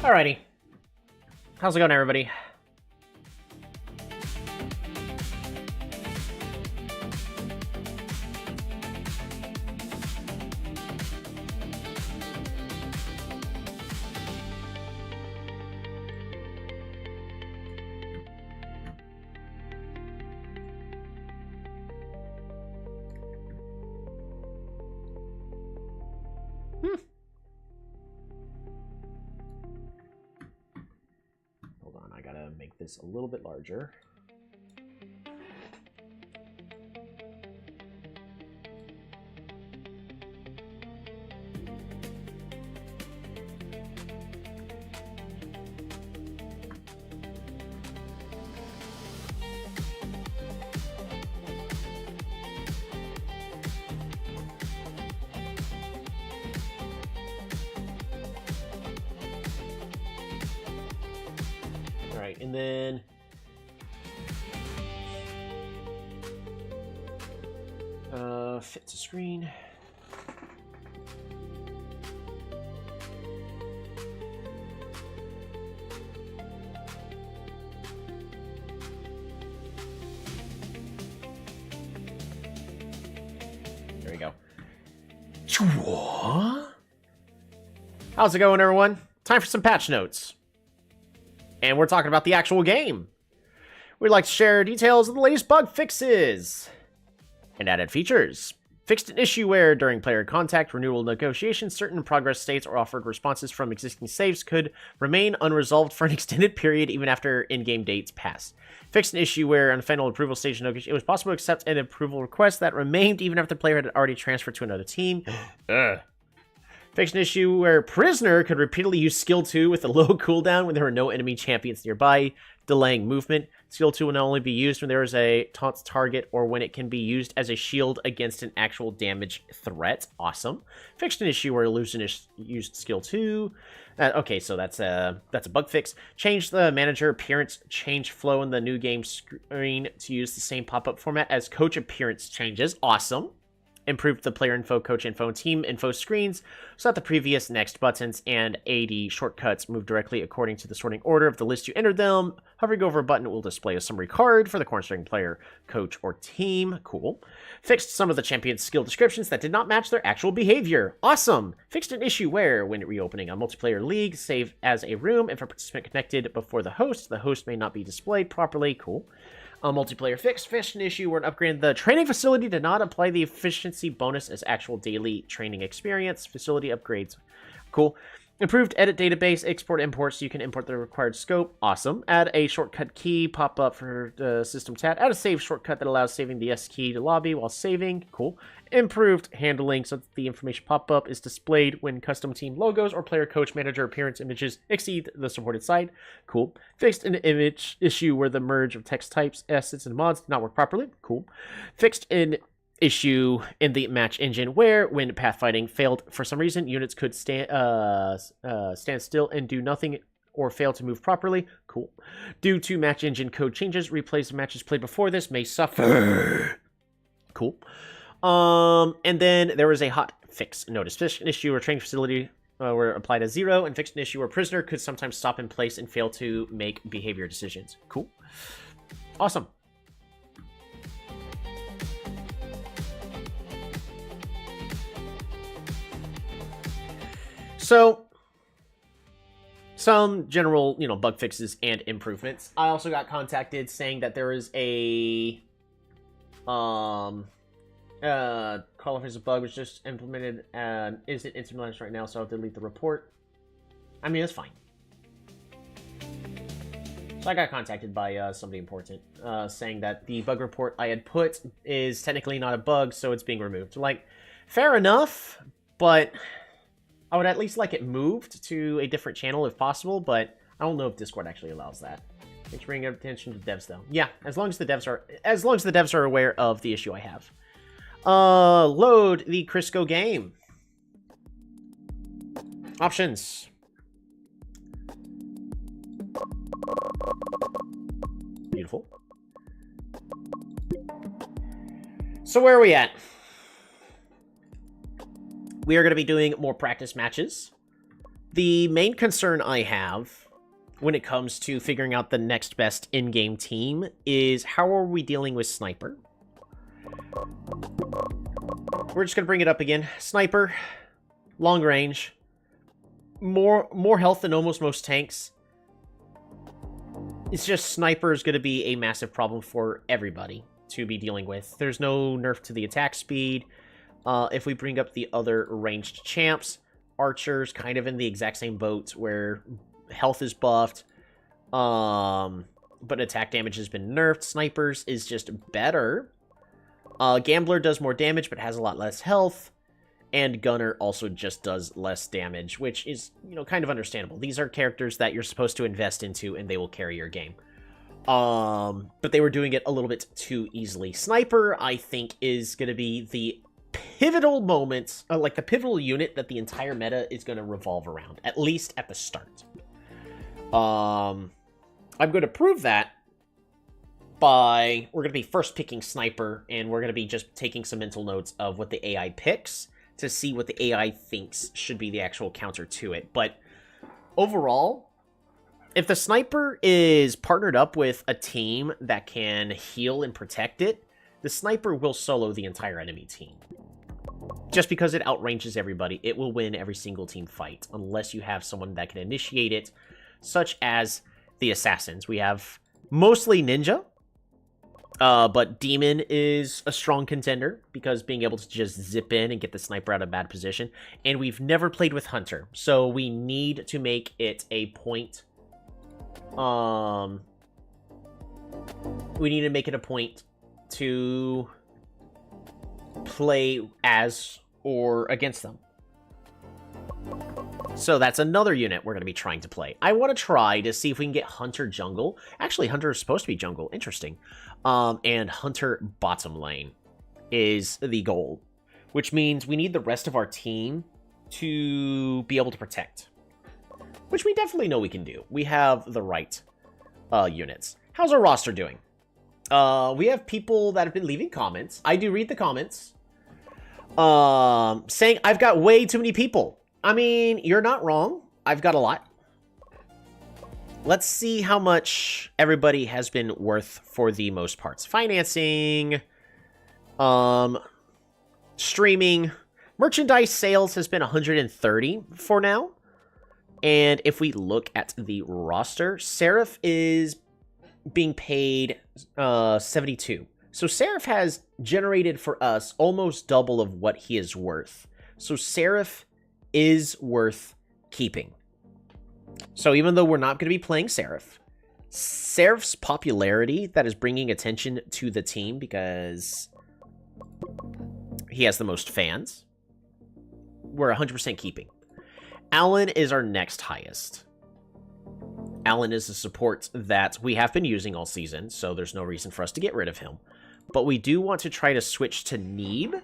Alrighty. How's it going, everybody? Hold on, I gotta make this a little bit larger. Alright, and then fit to screen. There we go. How's it going, everyone? Time for some patch notes. And we're talking about the actual game. We'd like to share details of the latest bug fixes and added features. Fixed an issue where, during player contact, renewal negotiations, certain progress states or offered responses from existing saves could remain unresolved for an extended period even after in-game dates passed. Fixed an issue where, on the final approval stage, it was possible to accept an approval request that remained even after the player had already transferred to another team. Fixed an issue where Prisoner could repeatedly use Skill 2 with a low cooldown when there were no enemy champions nearby, delaying movement. Skill 2 will not only be used when there is a taunt target or when it can be used as a shield against an actual damage threat. Awesome. Fixed an issue where Illusionist used Skill 2. Okay, so that's a bug fix. Changed the manager appearance change flow in the new game screen to use the same pop-up format as coach appearance changes. Awesome. Improved the player info, coach info, and team info screens so that the previous next buttons and AD shortcuts move directly according to the sorting order of the list you entered them. Hovering over a button will display a summary card for the cornerstone player, coach, or team. Cool. Fixed some of the champion's skill descriptions that did not match their actual behavior. Awesome. Fixed an issue where, when reopening a multiplayer league, save as a room if a participant connected before the host may not be displayed properly. Cool. A multiplayer fix. Fixed an issue where an upgrade the training facility did not apply the efficiency bonus as actual daily training experience. Facility upgrades. Cool. Improved edit database, export import so you can import the required scope. Awesome. Add a shortcut key pop up for the system tab. Add a save shortcut that allows saving the S key to lobby while saving. Cool. Improved handling so that the information pop up is displayed when custom team logos or player coach manager appearance images exceed the supported side. Cool. Fixed an image issue where the merge of text types, assets, and mods did not work properly. Cool. Fixed an issue in the match engine where, when pathfinding failed for some reason, units could stand still and do nothing or fail to move properly. Cool. Due to match engine code changes, replays of matches played before this may suffer. Cool. And then there was a hot fix notice. Fixed an issue where training facility were applied as 0, and fixed an issue where prisoner could sometimes stop in place and fail to make behavior decisions. Cool. Awesome. So, some general, bug fixes and improvements. I also got contacted saying that there is a call if there's a bug was just implemented and isn't implemented right now, so I'll delete the report. I mean, it's fine. So I got contacted by somebody important saying that the bug report I had put is technically not a bug, so it's being removed. Like, fair enough, but I would at least like it moved to a different channel if possible, but I don't know if Discord actually allows that. It's bringing attention to devs though. Yeah, as long as the devs are aware of the issue I have. Load the Crisco game. Options. Beautiful. So where are we at? We are going to be doing more practice matches. The main concern I have when it comes to figuring out the next best in-game team is how are we dealing with Sniper? We're just going to bring it up again. Sniper, long range, more health than almost most tanks. It's just Sniper is going to be a massive problem for everybody to be dealing with. There's no nerf to the attack speed. If we bring up the other ranged champs, Archer's kind of in the exact same boat where health is buffed, but attack damage has been nerfed. Snipers is just better. Gambler does more damage but has a lot less health. And Gunner also just does less damage, which is, you know, kind of understandable. These are characters that you're supposed to invest into, and they will carry your game. But they were doing it a little bit too easily. Sniper, I think, is going to be the pivotal moment, like the pivotal unit that the entire meta is going to revolve around, at least at the start. I'm going to prove that by, we're going to be first picking Sniper, and we're going to be just taking some mental notes of what the AI picks, to see what the AI thinks should be the actual counter to it. But overall, if the Sniper is partnered up with a team that can heal and protect it, the Sniper will solo the entire enemy team. Just because it outranges everybody, it will win every single team fight, unless you have someone that can initiate it, such as the Assassins. We have mostly Ninja, but Demon is a strong contender, because being able to just zip in and get the Sniper out of bad position. And we've never played with Hunter, so we need to make it a point. We need to make it a point to play as or against them. So that's another unit we're going to be trying to play. I want to try to see if we can get Hunter jungle. Actually, Hunter is supposed to be jungle. Interesting. And Hunter bottom lane is the goal, which means we need the rest of our team to be able to protect, which we definitely know we can do. We have the right units. How's our roster doing? We have people that have been leaving comments. I do read the comments. Saying I've got way too many people. I mean, you're not wrong. I've got a lot. Let's see how much everybody has been worth for the most parts. Financing, streaming, merchandise sales has been 130 for now. And if we look at the roster, Seraph is being paid 72. So Seraph has generated for us almost double of what he is worth. So Seraph is worth keeping. So even though we're not going to be playing Seraph, Seraph's popularity that is bringing attention to the team because he has the most fans, we're 100% keeping. Allen is our next highest. Allen is a support that we have been using all season, so there's no reason for us to get rid of him. But we do want to try to switch to Neeb,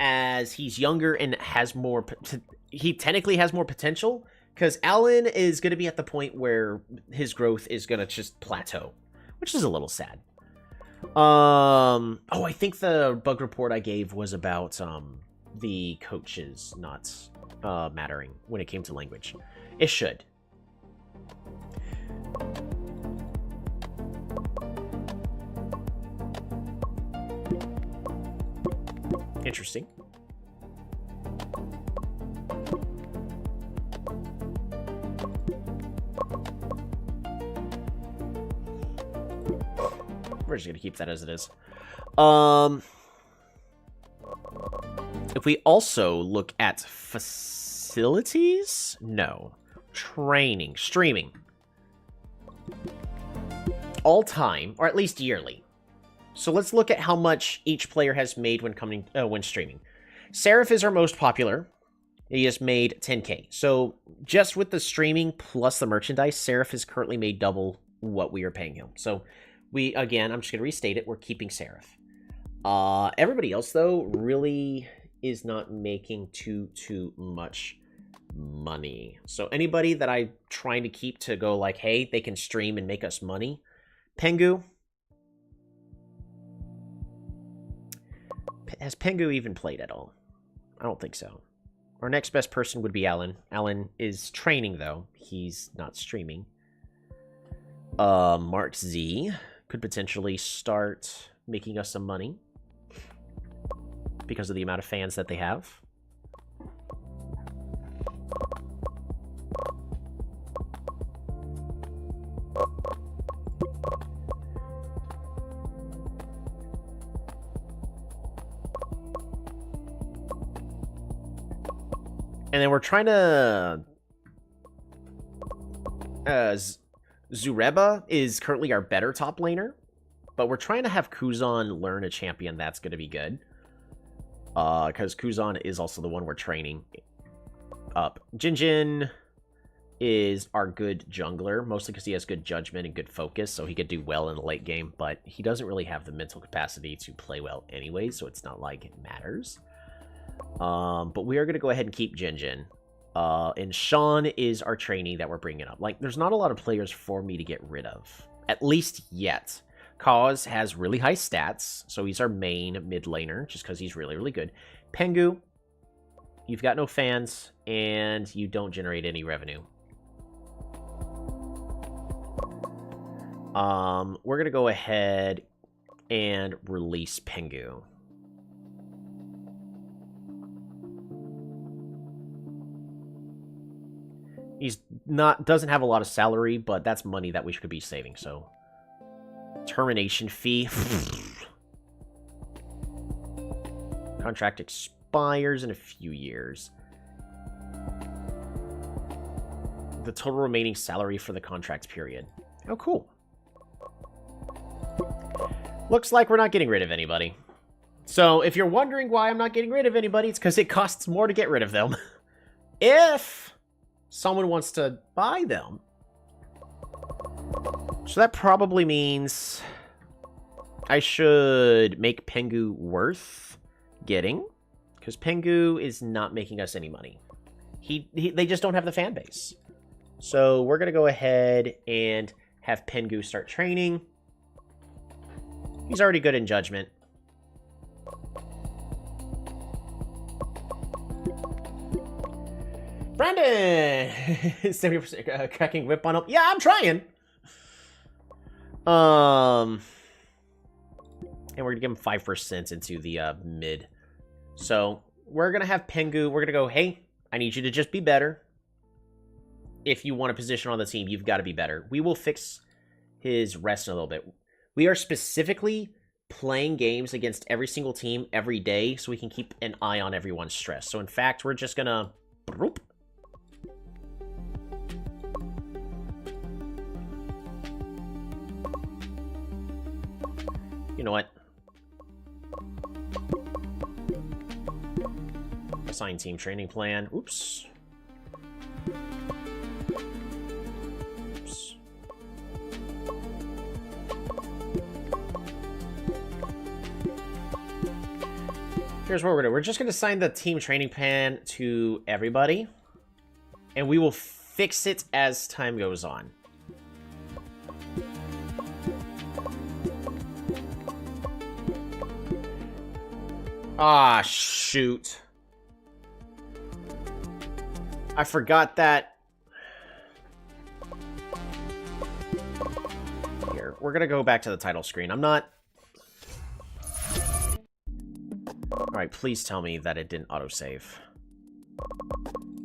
as he's younger and has more... He technically has more potential, because Allen is going to be at the point where his growth is going to just plateau, which is a little sad. Oh, I think the bug report I gave was about the coaches not mattering when it came to language. It should. Interesting. We're just gonna keep that as it is. If we also look at facilities, no. Training, streaming. All time, or at least yearly. So let's look at how much each player has made when streaming. Seraph is our most popular. He has made 10K. So just with the streaming plus the merchandise, Seraph has currently made double what we are paying him. So we, again, I'm just going to restate it. We're keeping Seraph. Everybody else, though, really is not making too much money. So anybody that I'm trying to keep to go like, hey, they can stream and make us money. Pengu. Has Pengu even played at all? I don't think so. Our next best person would be Alan. Alan is training, though. He's not streaming. Mark Z could potentially start making us some money because of the amount of fans that they have. And then we're trying to... Zureba is currently our better top laner. But we're trying to have Kuzan learn a champion that's going to be good. Because Kuzan is also the one we're training up. Jinjin is our good jungler, mostly because he has good judgment and good focus, so he could do well in the late game, but he doesn't really have the mental capacity to play well anyway, so it's not like it matters. But we are going to go ahead and keep Jinjin. And Sean is our trainee that we're bringing up. Like, there's not a lot of players for me to get rid of. At least yet. Kaz has really high stats, so he's our main mid laner, just because he's really, really good. Pengu, you've got no fans, and you don't generate any revenue. We're going to go ahead and release Pengu. He's doesn't have a lot of salary, but that's money that we could be saving, so... Termination fee. Contract expires in a few years. The total remaining salary for the contract period. Oh, cool. Looks like we're not getting rid of anybody. So, if you're wondering why I'm not getting rid of anybody, it's because it costs more to get rid of them. If someone wants to buy them. So that probably means I should make Pengu worth getting, because Pengu is not making us any money. They just don't have the fan base. So we're going to go ahead and have Pengu start training. He's already good in judgment. Brandon! 70% cracking whip on him. Yeah, I'm trying! And we're gonna give him 5% into the mid. So we're gonna have Pengu. We're gonna go, hey, I need you to just be better. If you want a position on the team, you've got to be better. We will fix his rest in a little bit. We are specifically playing games against every single team every day so we can keep an eye on everyone's stress. So in fact, we're just gonna... You know what? Assign team training plan. Oops. Oops. Here's what we're gonna do. We're just gonna assign the team training plan to everybody, and we will fix it as time goes on. Ah, shoot. I forgot that. Here, we're gonna go back to the title screen. I'm not... Alright, please tell me that it didn't autosave.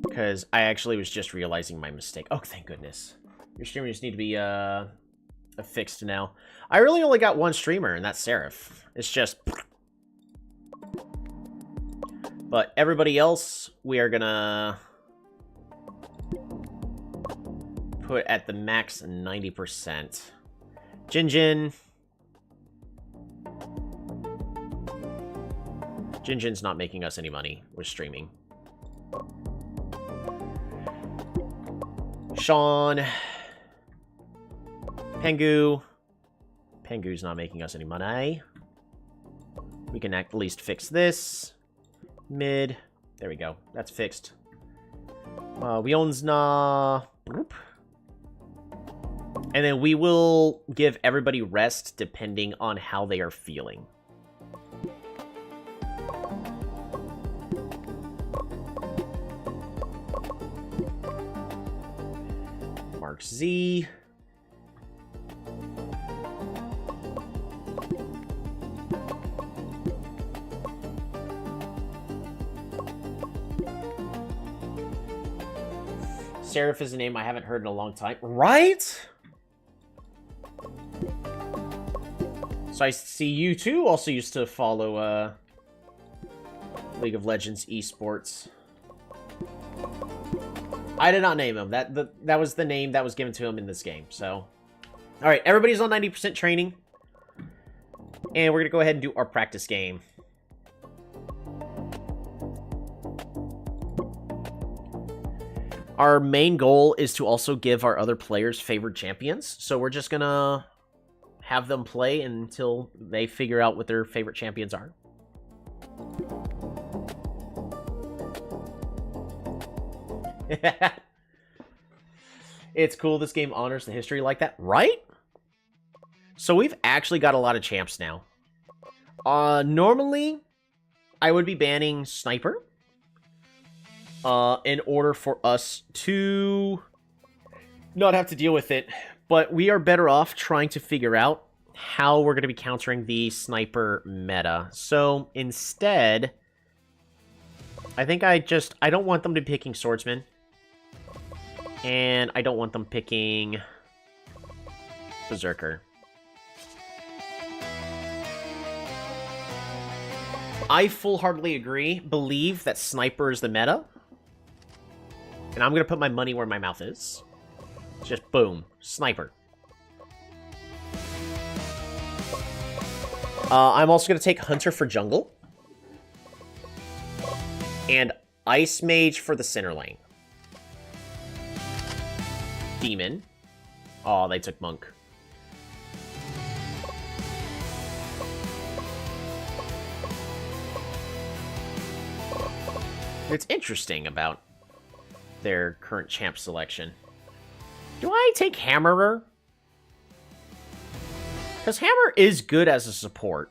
Because I actually was just realizing my mistake. Oh, thank goodness. Your streamers need to be, fixed now. I really only got one streamer, and that's Seraph. It's just... But everybody else, we are gonna put at the max 90%. Jinjin. Jinjin's not making us any money with streaming. Sean. Pengu. Pengu's not making us any money. We can at least fix this. Mid. There we go. That's fixed. Wionsna. And then we will give everybody rest depending on how they are feeling. Mark Z. Seraph is a name I haven't heard in a long time. Right? So I see you too also used to follow League of Legends esports. I did not name him. That was the name that was given to him in this game. So, all right, everybody's on 90% training, and we're gonna go ahead and do our practice game. Our main goal is to also give our other players favored champions. So we're just gonna have them play until they figure out what their favorite champions are. It's cool this game honors the history like that, right? So we've actually got a lot of champs now. Normally, I would be banning Sniper in order for us to not have to deal with it. But we are better off trying to figure out how we're going to be countering the Sniper meta. So instead, I think I don't want them to be picking Swordsman. And I don't want them picking Berserker. I full-heartedly believe that Sniper is the meta. And I'm going to put my money where my mouth is. Just boom. Sniper. I'm also going to take Hunter for jungle. And Ice Mage for the center lane. Demon. Oh, they took Monk. It's interesting about their current champ selection. Do I take Hammerer? Because Hammer is good as a support.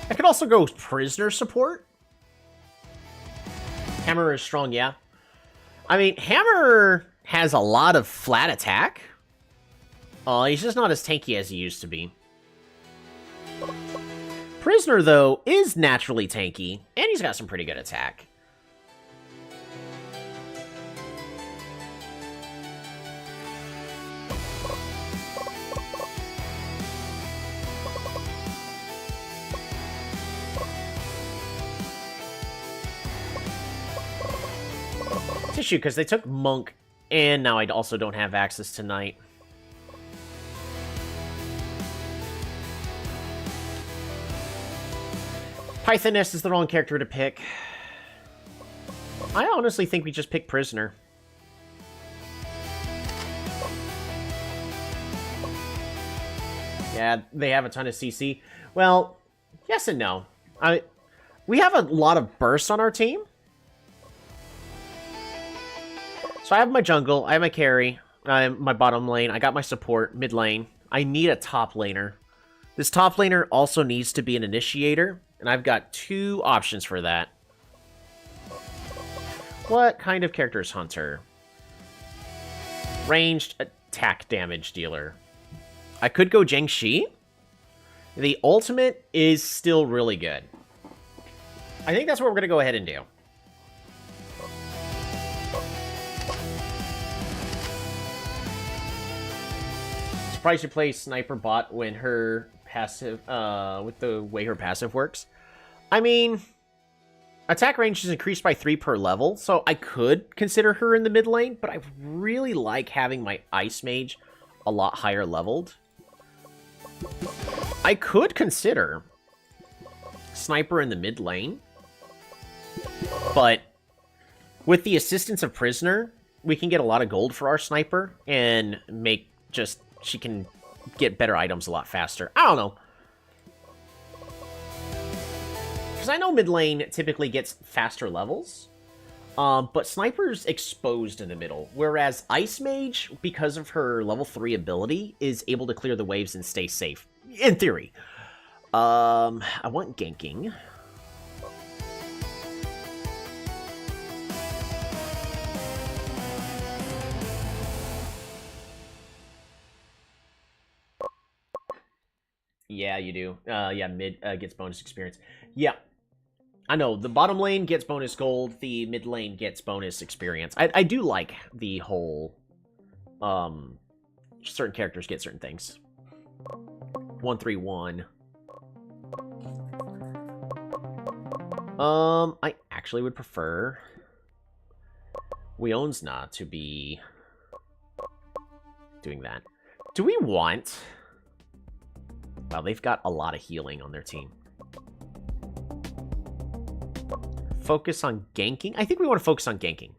I could also go Prisoner support. Hammer is strong, yeah. I mean, Hammer has a lot of flat attack. He's just not as tanky as he used to be. Prisoner, though, is naturally tanky, and he's got some pretty good attack. Tissue, because they took Monk, and now I also don't have access to Knight. Pythoness is the wrong character to pick. I honestly think we just pick Prisoner. Yeah, they have a ton of CC. Well, yes and no. We have a lot of bursts on our team. So I have my jungle, I have my carry, I have my bottom lane, I got my support, mid lane. I need a top laner. This top laner also needs to be an initiator, and I've got 2 options for that. What kind of character is Hunter? Ranged attack damage dealer. I could go Zheng Shi. The ultimate is still really good. I think that's what we're going to go ahead and do. Surprised you play Sniper Bot when her passive, with the way her passive works. I mean, attack range is increased by 3 per level, so I could consider her in the mid lane, but I really like having my Ice Mage a lot higher leveled. I could consider Sniper in the mid lane, but with the assistance of Prisoner, we can get a lot of gold for our Sniper and make just... she can get better items a lot faster. I don't know. Because I know mid lane typically gets faster levels. But Sniper's exposed in the middle, whereas Ice Mage, because of her level 3 ability, is able to clear the waves and stay safe. In theory. I want ganking. Yeah, you do. Yeah, mid gets bonus experience. Yeah. I know, the bottom lane gets bonus gold, the mid lane gets bonus experience. I do like the whole, certain characters get certain things. 131. I actually would prefer Weonsna to be doing that. Do we want... Wow, they've got a lot of healing on their team. Focus on ganking? I think we want to focus on ganking.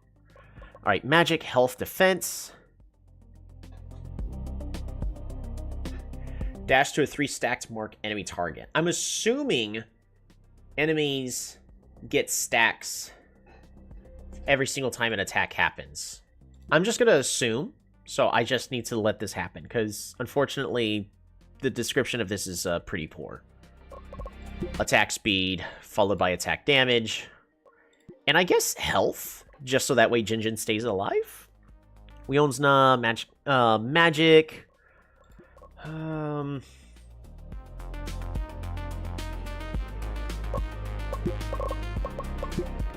Alright, magic, health, defense. Dash to a 3-stack to mark enemy target. I'm assuming enemies get stacks every single time an attack happens. I'm just going to assume, so I just need to let this happen, because unfortunately, the description of this is pretty poor. Attack speed, followed by attack damage. And I guess health, just so that way Jinjin stays alive. Weonsna, magic.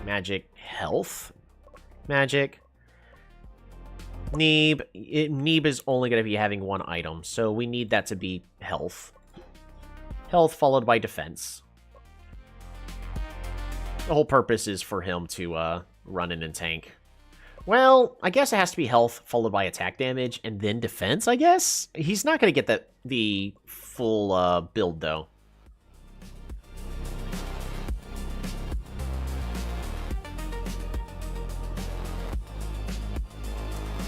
Magic, health. Magic. Neeb. Neeb is only going to be having one item, so we need that to be health. Health followed by defense. The whole purpose is for him to run in and tank. Well, I guess it has to be health followed by attack damage and then defense, I guess? He's not going to get the full build, though.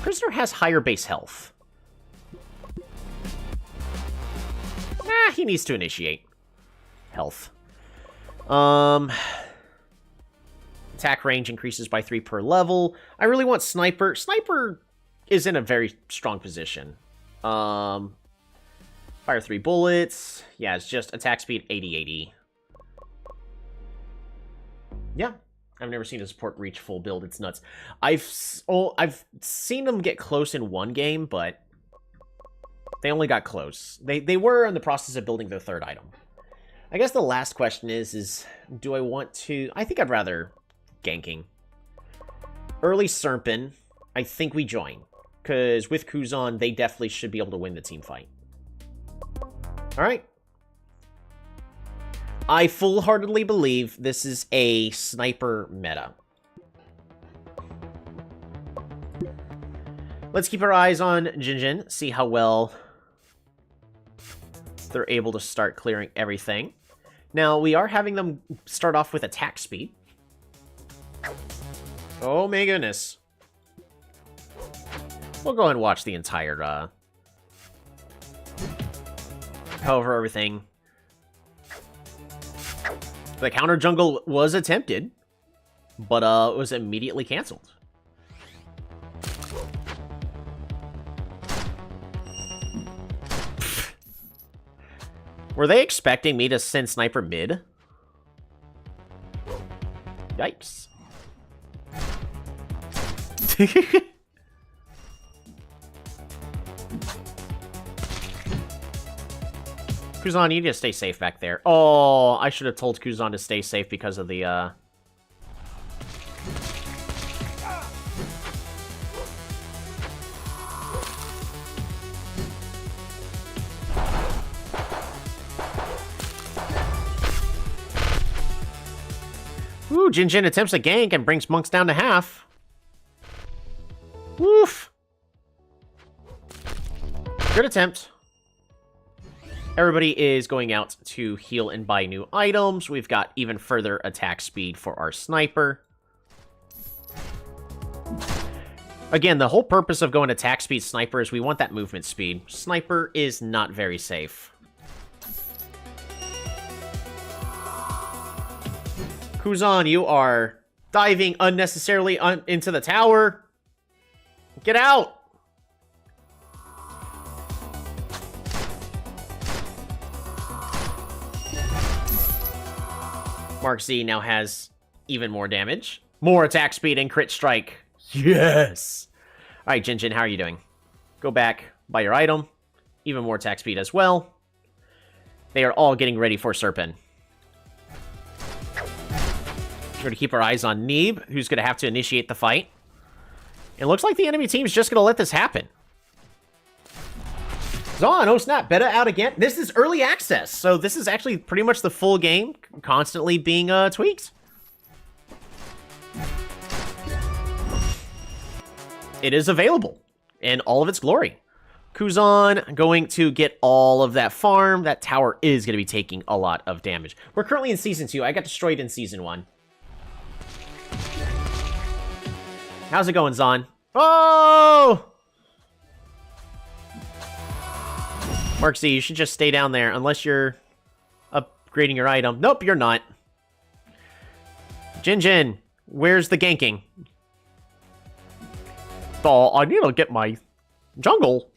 Prisoner has higher base health. Nah, he needs to initiate. Health. Attack range increases by 3 per level. I really want Sniper. Sniper is in a very strong position. Fire 3 bullets. Yeah, it's just attack speed 80-80. Yeah. I've never seen a support reach full build. It's nuts. I've seen them get close in one game, but they only got close. They were in the process of building their 3rd item. I guess the last question is do I want to... I think I'd rather ganking. Early Serpent, I think we join. Because with Kuzan, they definitely should be able to win the team fight. Alright. I full-heartedly believe this is a sniper meta. Let's keep our eyes on Jinjin, see how well they're able to start clearing everything. Now, we are having them start off with attack speed. Oh my goodness. We'll go ahead and watch the entire, however everything... The counter jungle was attempted, but it was immediately canceled. Were they expecting me to send Sniper mid? Yikes. Kuzan, you need to stay safe back there. Oh, I should have told Kuzan to stay safe because of the, Ooh, Jinjin attempts a gank and brings monks down to half. Woof. Good attempt. Everybody is going out to heal and buy new items. We've got even further attack speed for our sniper. Again, the whole purpose of going attack speed sniper is we want that movement speed. Sniper is not very safe. Kuzan, you are diving unnecessarily into the tower. Get out! Mark Z now has even more damage. More attack speed and crit strike. Yes! Alright, Jinjin, how are you doing? Go back, buy your item. Even more attack speed as well. They are all getting ready for Serpent. We're going to keep our eyes on Neeb, who's going to have to initiate the fight. It looks like the enemy team's just going to let this happen. Zon, oh snap, beta out again. This is early access, so this is actually pretty much the full game, constantly being tweaked. It is available in all of its glory. Kuzan going to get all of that farm. That tower is going to be taking a lot of damage. We're currently in Season 2. I got destroyed in Season 1. How's it going, Zon? Oh! Mark Z, you should just stay down there unless you're upgrading your item. Nope, you're not. Jinjin, where's the ganking? Oh, I need to get my jungle.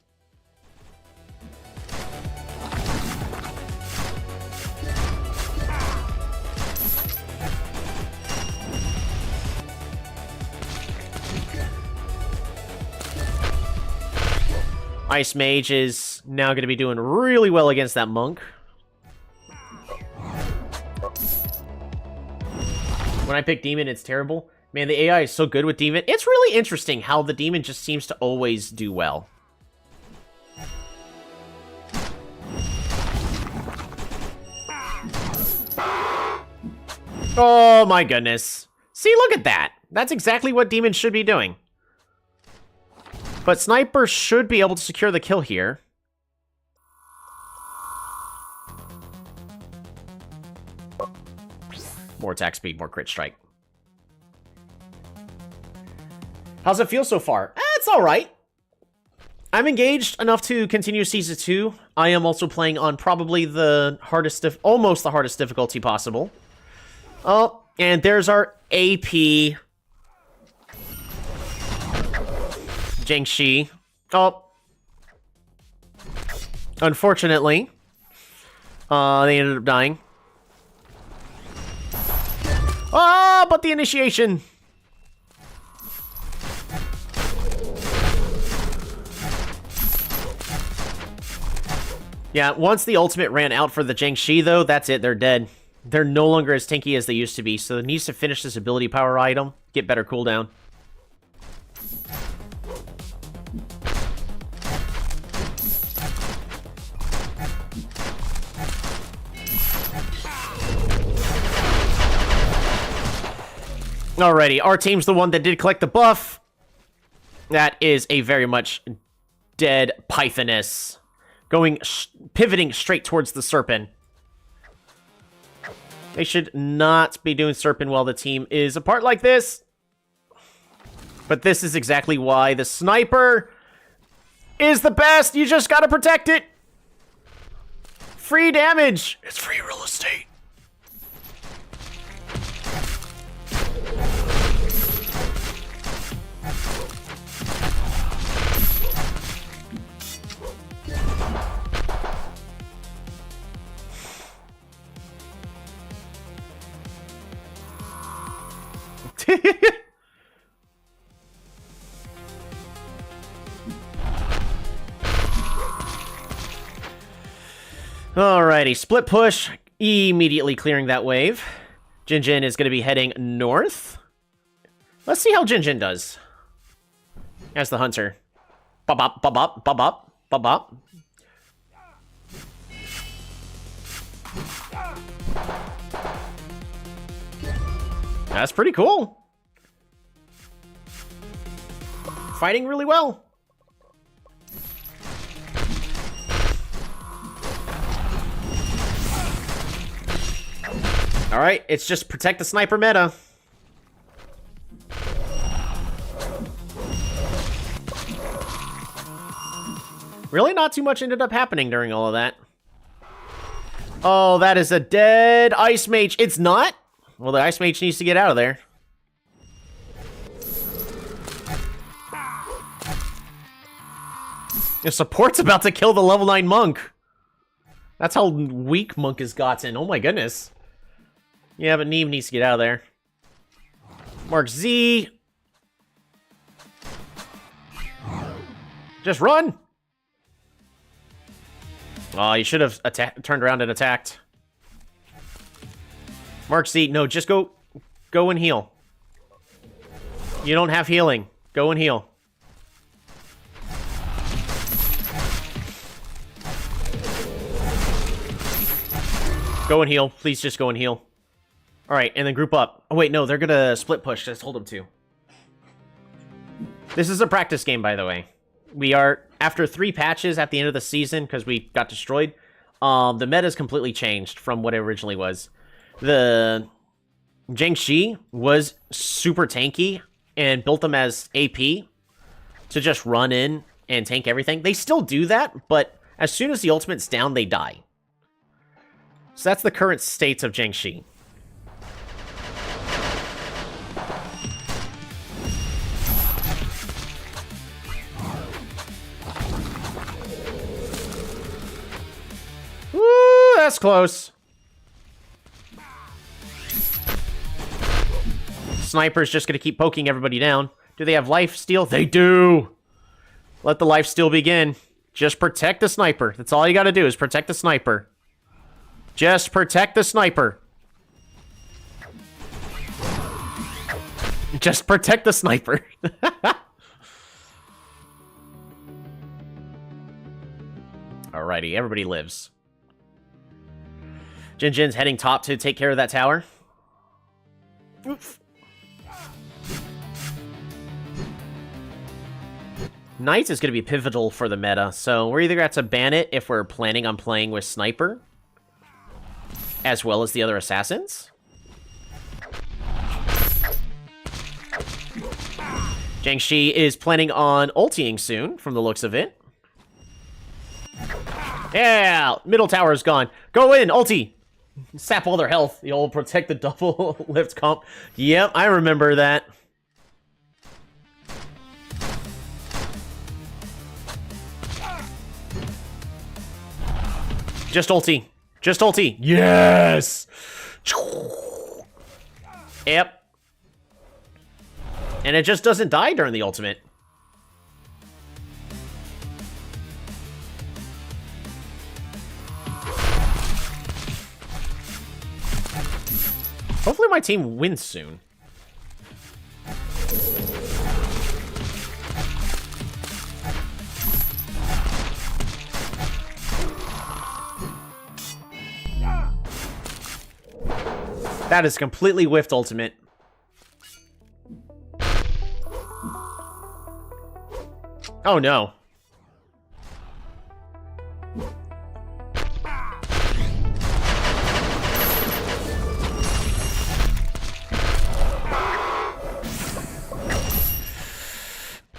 Ice Mage is now going to be doing really well against that monk. When I pick Demon, it's terrible. Man, the AI is so good with Demon. It's really interesting how the Demon just seems to always do well. Oh my goodness. See, look at that. That's exactly what Demon should be doing. But Sniper should be able to secure the kill here. More attack speed, more crit strike. How's it feel so far? It's alright. I'm engaged enough to continue Season 2. I am also playing on probably the hardest, almost the hardest difficulty possible. Oh, and there's our AP. Jiangxi. Oh. Unfortunately, they ended up dying. Oh, but the initiation. Yeah, once the ultimate ran out for the Jiangxi, though, that's it. They're dead. They're no longer as tanky as they used to be, so it needs to finish this ability power item, get better cooldown. Alrighty, our team's the one that did collect the buff. That is a very much dead Pythoness. Pivoting straight towards the Serpent. They should not be doing Serpent while the team is apart like this. But this is exactly why the Sniper is the best. You just gotta protect it. Free damage. It's free real estate. Alrighty, split push, immediately clearing that wave. Jinjin is going to be heading north. Let's see how Jinjin does. As the hunter. Bop, bop, bop, bop, bop, bop, bop. That's pretty cool. Fighting really well. Alright, it's just protect the Sniper meta. Really not too much ended up happening during all of that. Oh, that is a dead Ice Mage. It's not? Well, the Ice Mage needs to get out of there. The support's about to kill the level 9 monk. That's how weak monk has gotten. Oh my goodness. Yeah, but Neve needs to get out of there. Mark Z. Just run. Oh, you should have turned around and attacked. Mark Z, no, just go and heal. You don't have healing. Go and heal. Go and heal. Please just go and heal. Alright, and then group up. Oh, wait, no, they're gonna split push. I told them to. This is a practice game, by the way. We are, after 3 patches at the end of the season, because we got destroyed, the meta's completely changed from what it originally was. The Jiangxi was super tanky and built them as AP to just run in and tank everything. They still do that, but as soon as the ultimate's down, they die. So that's the current state of Jiangxi. Woo, that's close. Sniper's just gonna keep poking everybody down. Do they have life steal? They do! Let the life steal begin. Just protect the sniper. That's all you gotta do, is protect the sniper. Just protect the sniper. Just protect the sniper. Alrighty, everybody lives. Jin Jin's heading top to take care of that tower. Oof. Knight is going to be pivotal for the meta, so we're either going to have to ban it if we're planning on playing with Sniper, as well as the other assassins. Jiangxi is planning on ulting soon, from the looks of it. Yeah! Middle tower is gone. Go in, ulti! Sap all their health. You'll protect the double lift comp. Yep, I remember that. Just ulti. Just ulti. Yes! Yep. And it just doesn't die during the ultimate. Hopefully my team wins soon. That is completely whiffed ultimate. Oh no.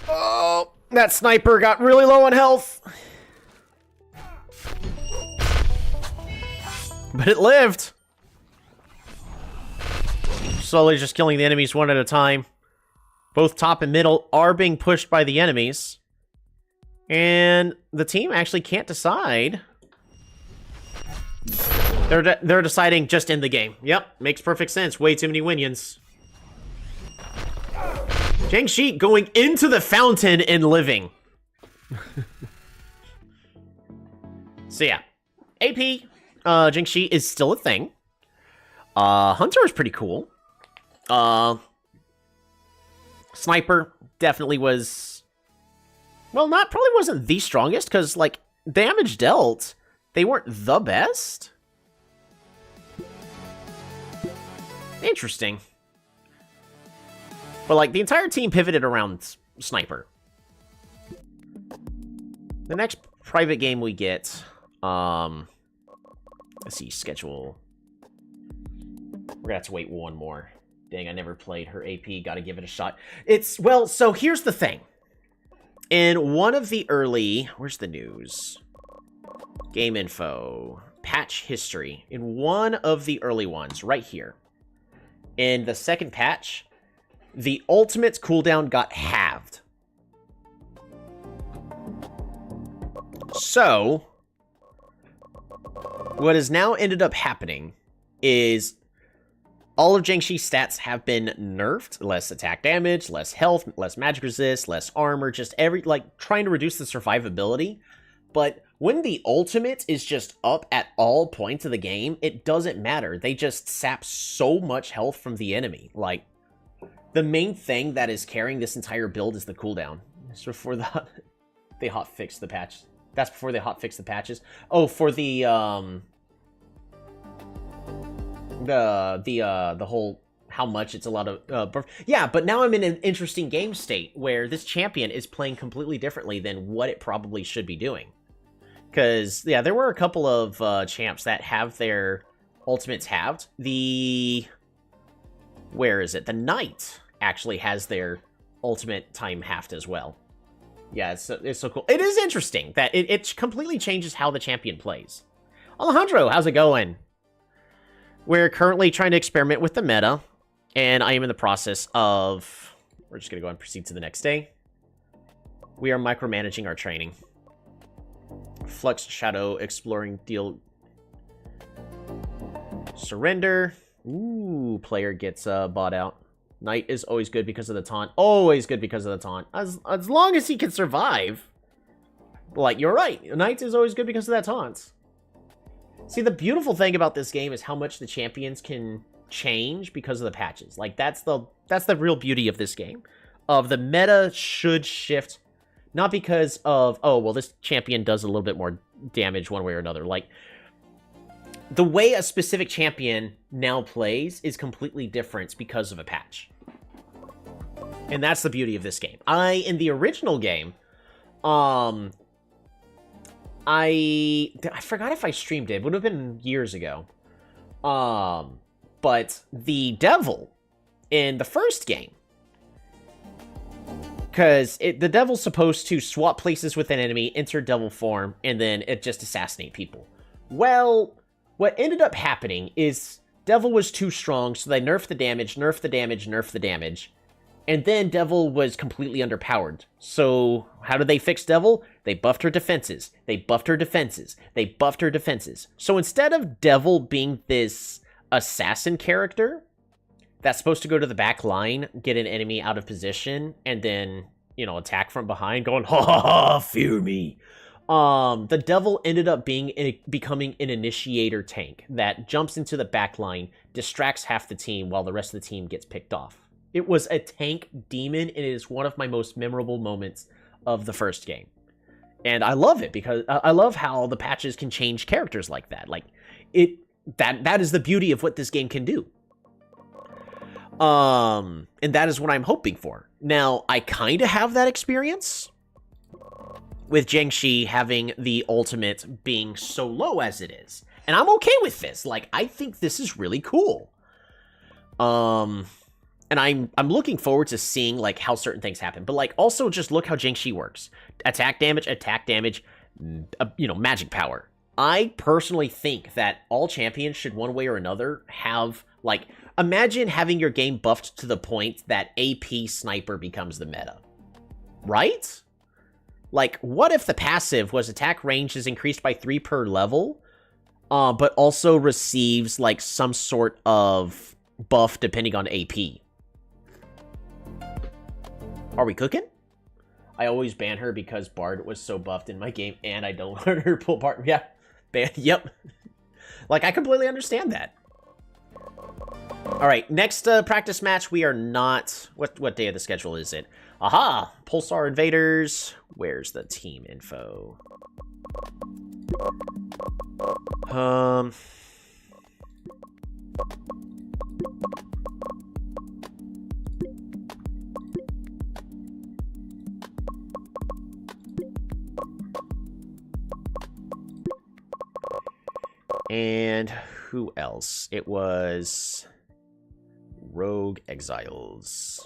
Oh, that sniper got really low on health. But it lived. Slowly just killing the enemies one at a time. Both top and middle are being pushed by the enemies. And the team actually can't decide. They're deciding just in the game. Yep, makes perfect sense. Way too many minions. Jiangxi going into the fountain and living. So yeah, AP Jiangxi is still a thing. Hunter is pretty cool. Sniper definitely was, well, probably wasn't the strongest, because, like, damage dealt, they weren't the best. Interesting. But, like, the entire team pivoted around Sniper. The next private game we get, let's see, schedule. We're gonna have to wait one more. Dang, I never played her AP. Gotta give it a shot. Well, so here's the thing. In one of the early... Where's the news? Game info. Patch history. In one of the early ones, right here. In the second patch, the ultimate's cooldown got halved. So, what has now ended up happening is all of Jiangxi's stats have been nerfed. Less attack damage, less health, less magic resist, less armor, just trying to reduce the survivability. But when the ultimate is just up at all points of the game, it doesn't matter. They just sap so much health from the enemy. Like, the main thing that is carrying this entire build is the cooldown. It's before they hotfix the patch. That's before they hotfix the patches. Oh, for the whole how much it's a lot of yeah, but now I'm in an interesting game state where this champion is playing completely differently than what it probably should be doing. Because yeah, there were a couple of champs that have their ultimates halved. Where is it? The Knight actually has their ultimate time halved as well. Yeah, it's so cool. It is interesting that it completely changes how the champion plays. Alejandro, how's it going? We're currently trying to experiment with the meta, and I am in the process of... We're just going to go and proceed to the next day. We are micromanaging our training. Flux, Shadow, Exploring, Deal... Surrender. Ooh, player gets bought out. Knight is always good because of the taunt. Always good because of the taunt. As long as he can survive. Like, you're right. Knight is always good because of that taunt. See, the beautiful thing about this game is how much the champions can change because of the patches. Like, that's the real beauty of this game. The meta should shift, not because of, oh, well, this champion does a little bit more damage one way or another. Like, the way a specific champion now plays is completely different because of a patch. And that's the beauty of this game. In the original game, I forgot if I streamed it. It would have been years ago. But the Devil in the first game, because the Devil's supposed to swap places with an enemy, enter Devil form, and then it just assassinate people. Well, what ended up happening is Devil was too strong, so they nerfed the damage, nerfed the damage, nerfed the damage. And then Devil was completely underpowered. So how did they fix Devil? They buffed her defenses. They buffed her defenses. They buffed her defenses. So instead of Devil being this assassin character that's supposed to go to the back line, get an enemy out of position, and then, you know, attack from behind, going, ha ha ha, fear me. The Devil ended up becoming an initiator tank that jumps into the back line, distracts half the team while the rest of the team gets picked off. It was a tank demon, and it is one of my most memorable moments of the first game. And I love it because I love how the patches can change characters like that. Like, that is the beauty of what this game can do. And that is what I'm hoping for. Now, I kind of have that experience with Jiangxi having the ultimate being so low as it is. And I'm okay with this. Like, I think this is really cool. And I'm looking forward to seeing, like, how certain things happen. But, like, also just look how Jiangxi works. Attack damage, you know, magic power. I personally think that all champions should, one way or another, have, like, imagine having your game buffed to the point that AP Sniper becomes the meta. Right? Like, what if the passive was attack range is increased by 3 per level, but also receives, like, some sort of buff depending on AP? Are we cooking? I always ban her because Bard was so buffed in my game, and I don't let her pull Bard. Yeah, ban. Yep. Like, I completely understand that. All right, next practice match. We are not. What day of the schedule is it? Aha! Pulsar Invaders. Where's the team info? And who else? It was Rogue Exiles.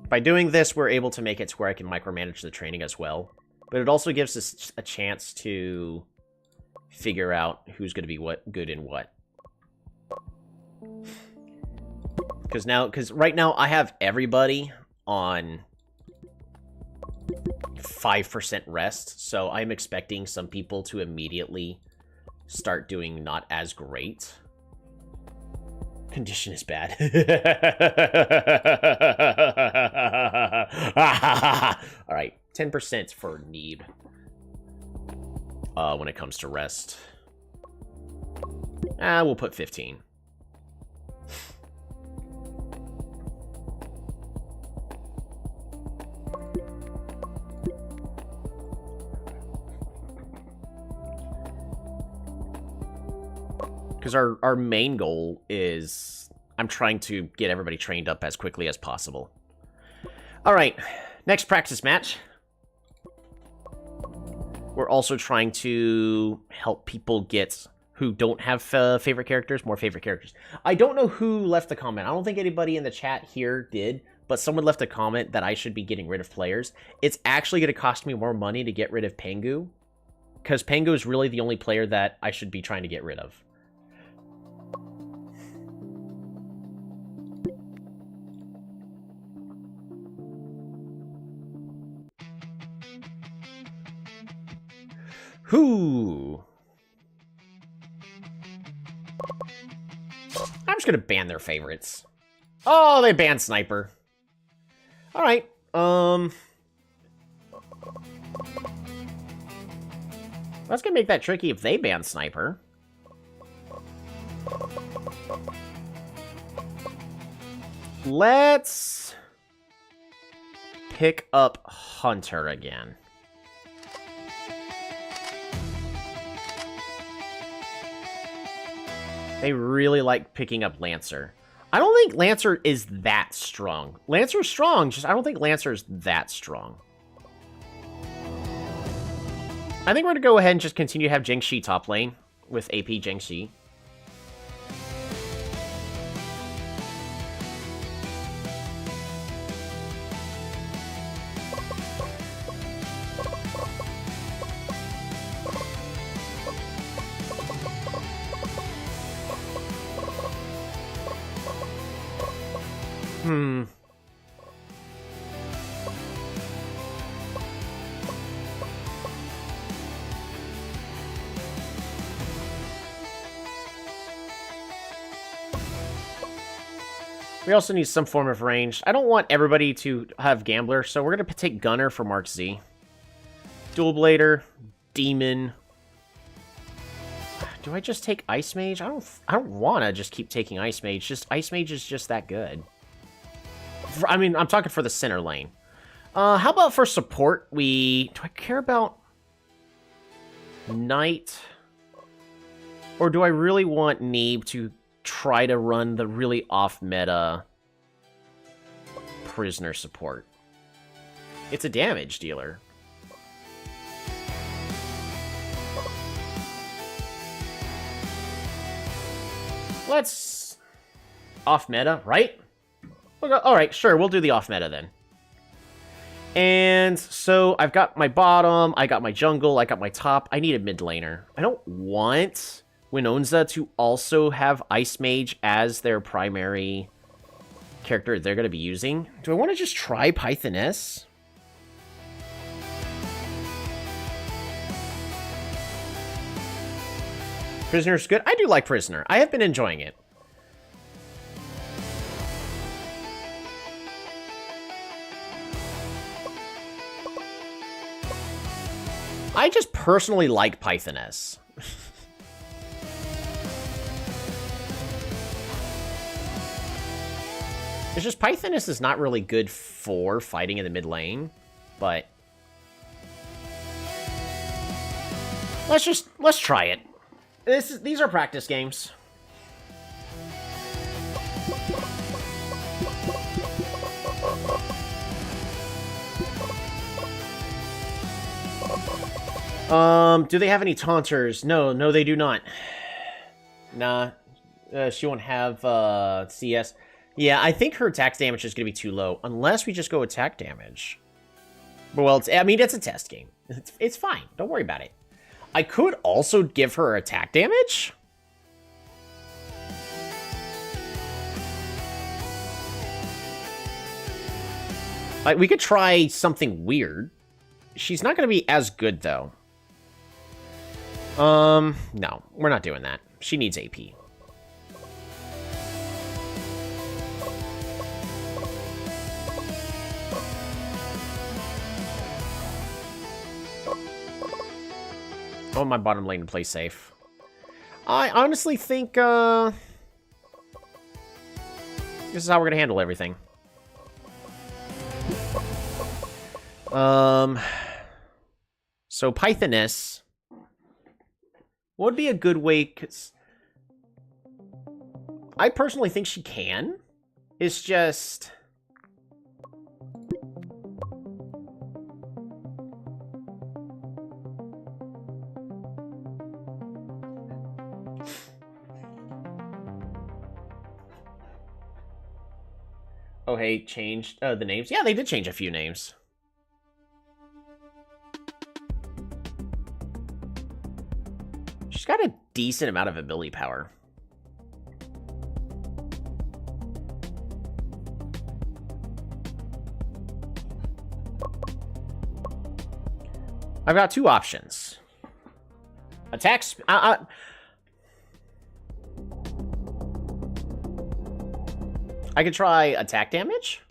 By doing this, we're able to make it to where I can micromanage the training as well. But it also gives us a chance to figure out who's going to be good in what. Because right now I have everybody on 5% rest, so I'm expecting some people to immediately start doing not as great. Condition is bad. All right, 10% for need when it comes to rest. We'll put 15. Because our main goal is I'm trying to get everybody trained up as quickly as possible. All right, next practice match. We're also trying to help people get who don't have favorite characters, more favorite characters. I don't know who left the comment. I don't think anybody in the chat here did, but someone left a comment that I should be getting rid of players. It's actually going to cost me more money to get rid of Pengu, because Pengu is really the only player that I should be trying to get rid of. Who? I'm just gonna ban their favorites. Oh, they banned Sniper. All right. That's gonna make that tricky if they ban Sniper. Let's pick up Hunter again. They really like picking up Lancer. I don't think Lancer is that strong. Lancer's strong, just I don't think Lancer's that strong. I think we're gonna go ahead and just continue to have Jingxi top lane with AP Jingxi. We also need some form of range. I don't want everybody to have Gambler, so we're going to take Gunner for Mark Z. Dual Blader, Demon. Do I just take Ice Mage? I don't want to just keep taking Ice Mage. Just Ice Mage is just that good. I mean, I'm talking for the center lane. How about for support? Do I care about Knight? Or do I really want Neeb to try to run the really off-meta prisoner support? It's a damage dealer. Let's... off-meta, right? Alright, sure, we'll do the off-meta then. And so I've got my bottom, I got my jungle, I got my top. I need a mid laner. I don't want Winonza to also have Ice Mage as their primary character they're going to be using. Do I want to just try Pythoness? Prisoner's good. I do like Prisoner. I have been enjoying it. I just personally like Pythoness. It's just Pythoness is not really good for fighting in the mid lane, but let's try it. These are practice games. Do they have any taunters? No, they do not. Nah, she won't have CS. Yeah, I think her attack damage is going to be too low, unless we just go attack damage. But, well, I mean, it's a test game. It's fine. Don't worry about it. I could also give her attack damage. Like, we could try something weird. She's not going to be as good, though. No, we're not doing that. She needs AP. Oh, my bottom lane to play safe. I honestly think, this is how we're going to handle everything. So Pythoness would be a good way, because I personally think she can. It's just... Oh, hey, changed the names? Yeah, they did change a few names. She's got a decent amount of ability power. I've got two options. Attacks... I could try attack damage.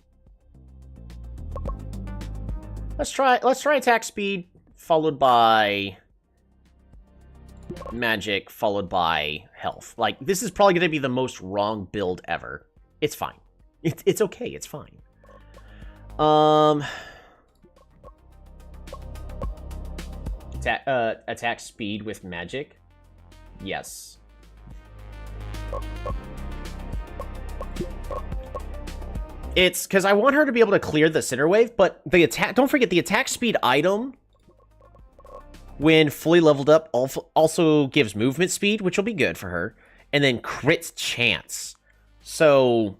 Let's try attack speed, followed by magic, followed by health. Like, this is probably going to be the most wrong build ever. It's fine. It's okay. It's fine. Attack speed with magic. Yes. It's because I want her to be able to clear the center wave, but the attack... Don't forget, the attack speed item, when fully leveled up, also gives movement speed, which will be good for her, and then crit chance. So,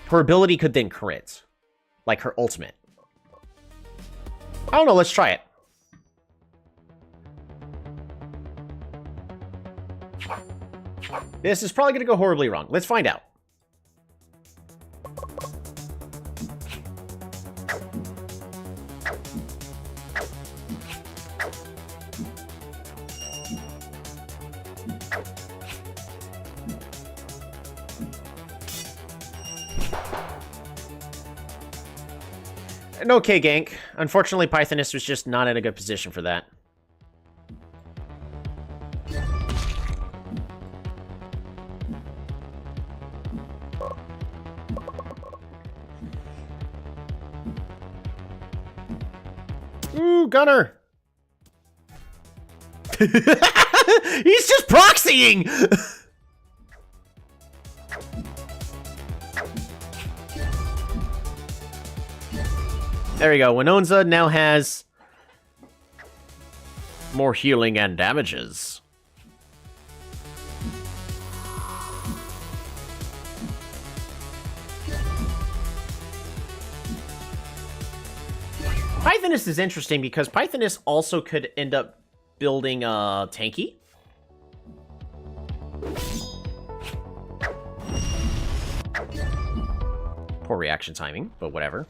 her ability could then crit, like her ultimate. I don't know, let's try it. This is probably going to go horribly wrong. Let's find out. An okay gank. Unfortunately, Pythoness was just not in a good position for that. Ooh, Gunner! He's just proxying! There we go. Winonza now has more healing and damages. Pythoness is interesting because Pythoness also could end up building tanky. Poor reaction timing, but whatever.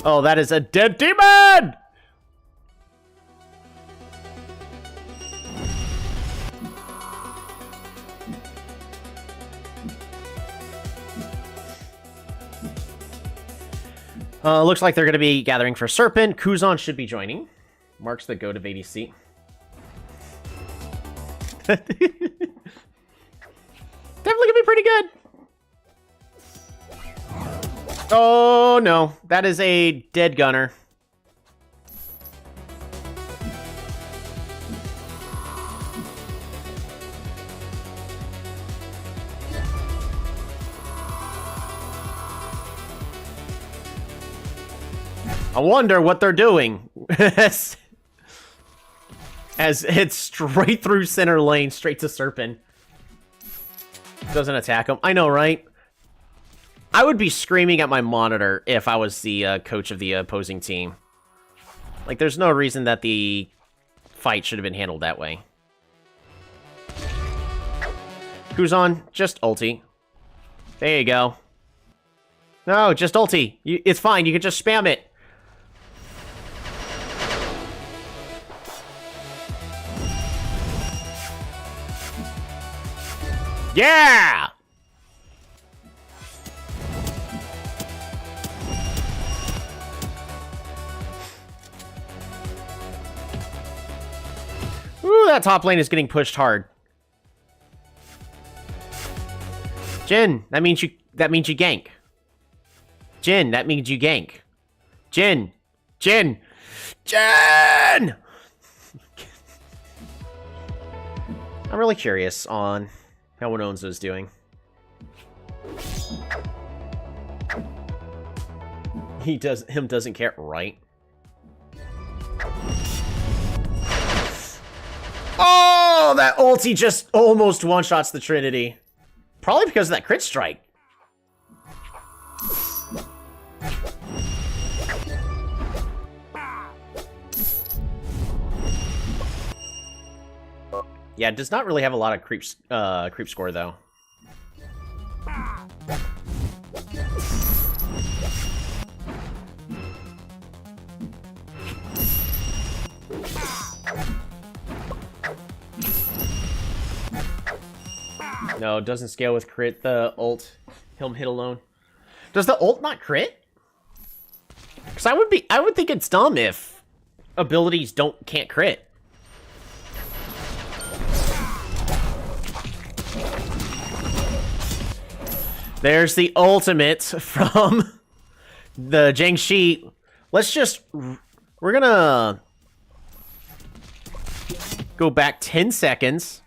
Oh, that is a dead demon! Looks like they're going to be gathering for Serpent. Kuzan should be joining. Marks the goat of ADC. Definitely going to be pretty good. Oh, no. That is a dead Gunner. I wonder what they're doing. As it's straight through center lane, straight to Serpent. Doesn't attack him. I know, right? I would be screaming at my monitor if I was the coach of the opposing team. Like, there's no reason that the fight should have been handled that way. Kuzan, just ulti. There you go. No, just ulti. It's fine. You can just spam it. Yeah! Ooh, that top lane is getting pushed hard. Jin, that means you gank. Jin, that means you gank. Jin! Jin! Jin! I'm really curious on how Winonza is doing. Him doesn't care, right? Oh, that ulti just almost one-shots the Trinity. Probably because of that crit strike. Yeah, it does not really have a lot of creep score, though. No, it doesn't scale with crit. The ult, he'll hit alone. Does the ult not crit? Because I would think it's dumb if abilities can't crit. There's the ultimate from the Jiangxi. We're gonna go back 10 seconds.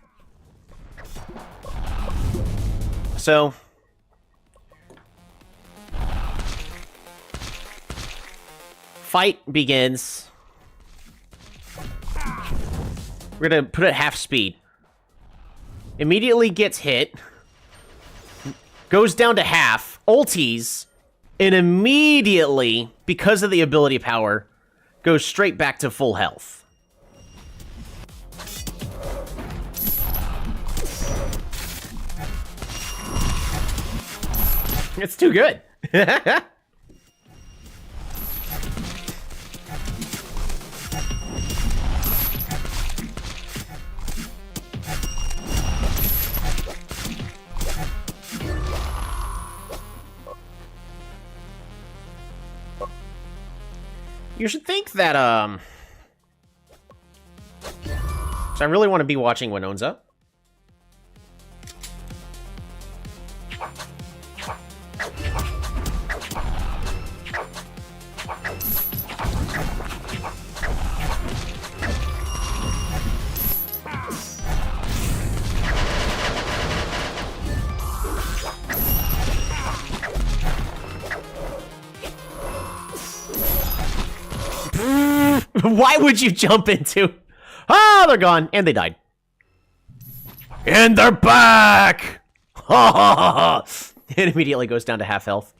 So, fight begins. We're gonna put it at half speed. Immediately gets hit. Goes down to half. Ulties. And immediately, because of the ability power, goes straight back to full health. It's too good. You should think that, so I really want to be watching Winonza. Why would you jump into... Ah, they're gone. And they died. And they're back! Ha ha ha ha! It immediately goes down to half health.